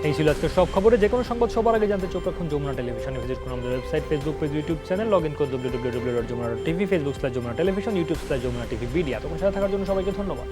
[SPEAKER 1] এই ছিল আজকের সব খবরে। যে কোনো সংবাদ সবার আগে জানতে চোখ রাখুন যমুনা টেলিভিশনে। ভিজিট করুন আমাদের website, Facebook page, YouTube channel, log in করুন www.যমুনা.tv, ফেসবুক/যমুনা টেলিভিশন, ইউটিউব/যমুনা টিভি বিডি। তখন সাথে থাকার জন্য সবাইকে ধন্যবাদ।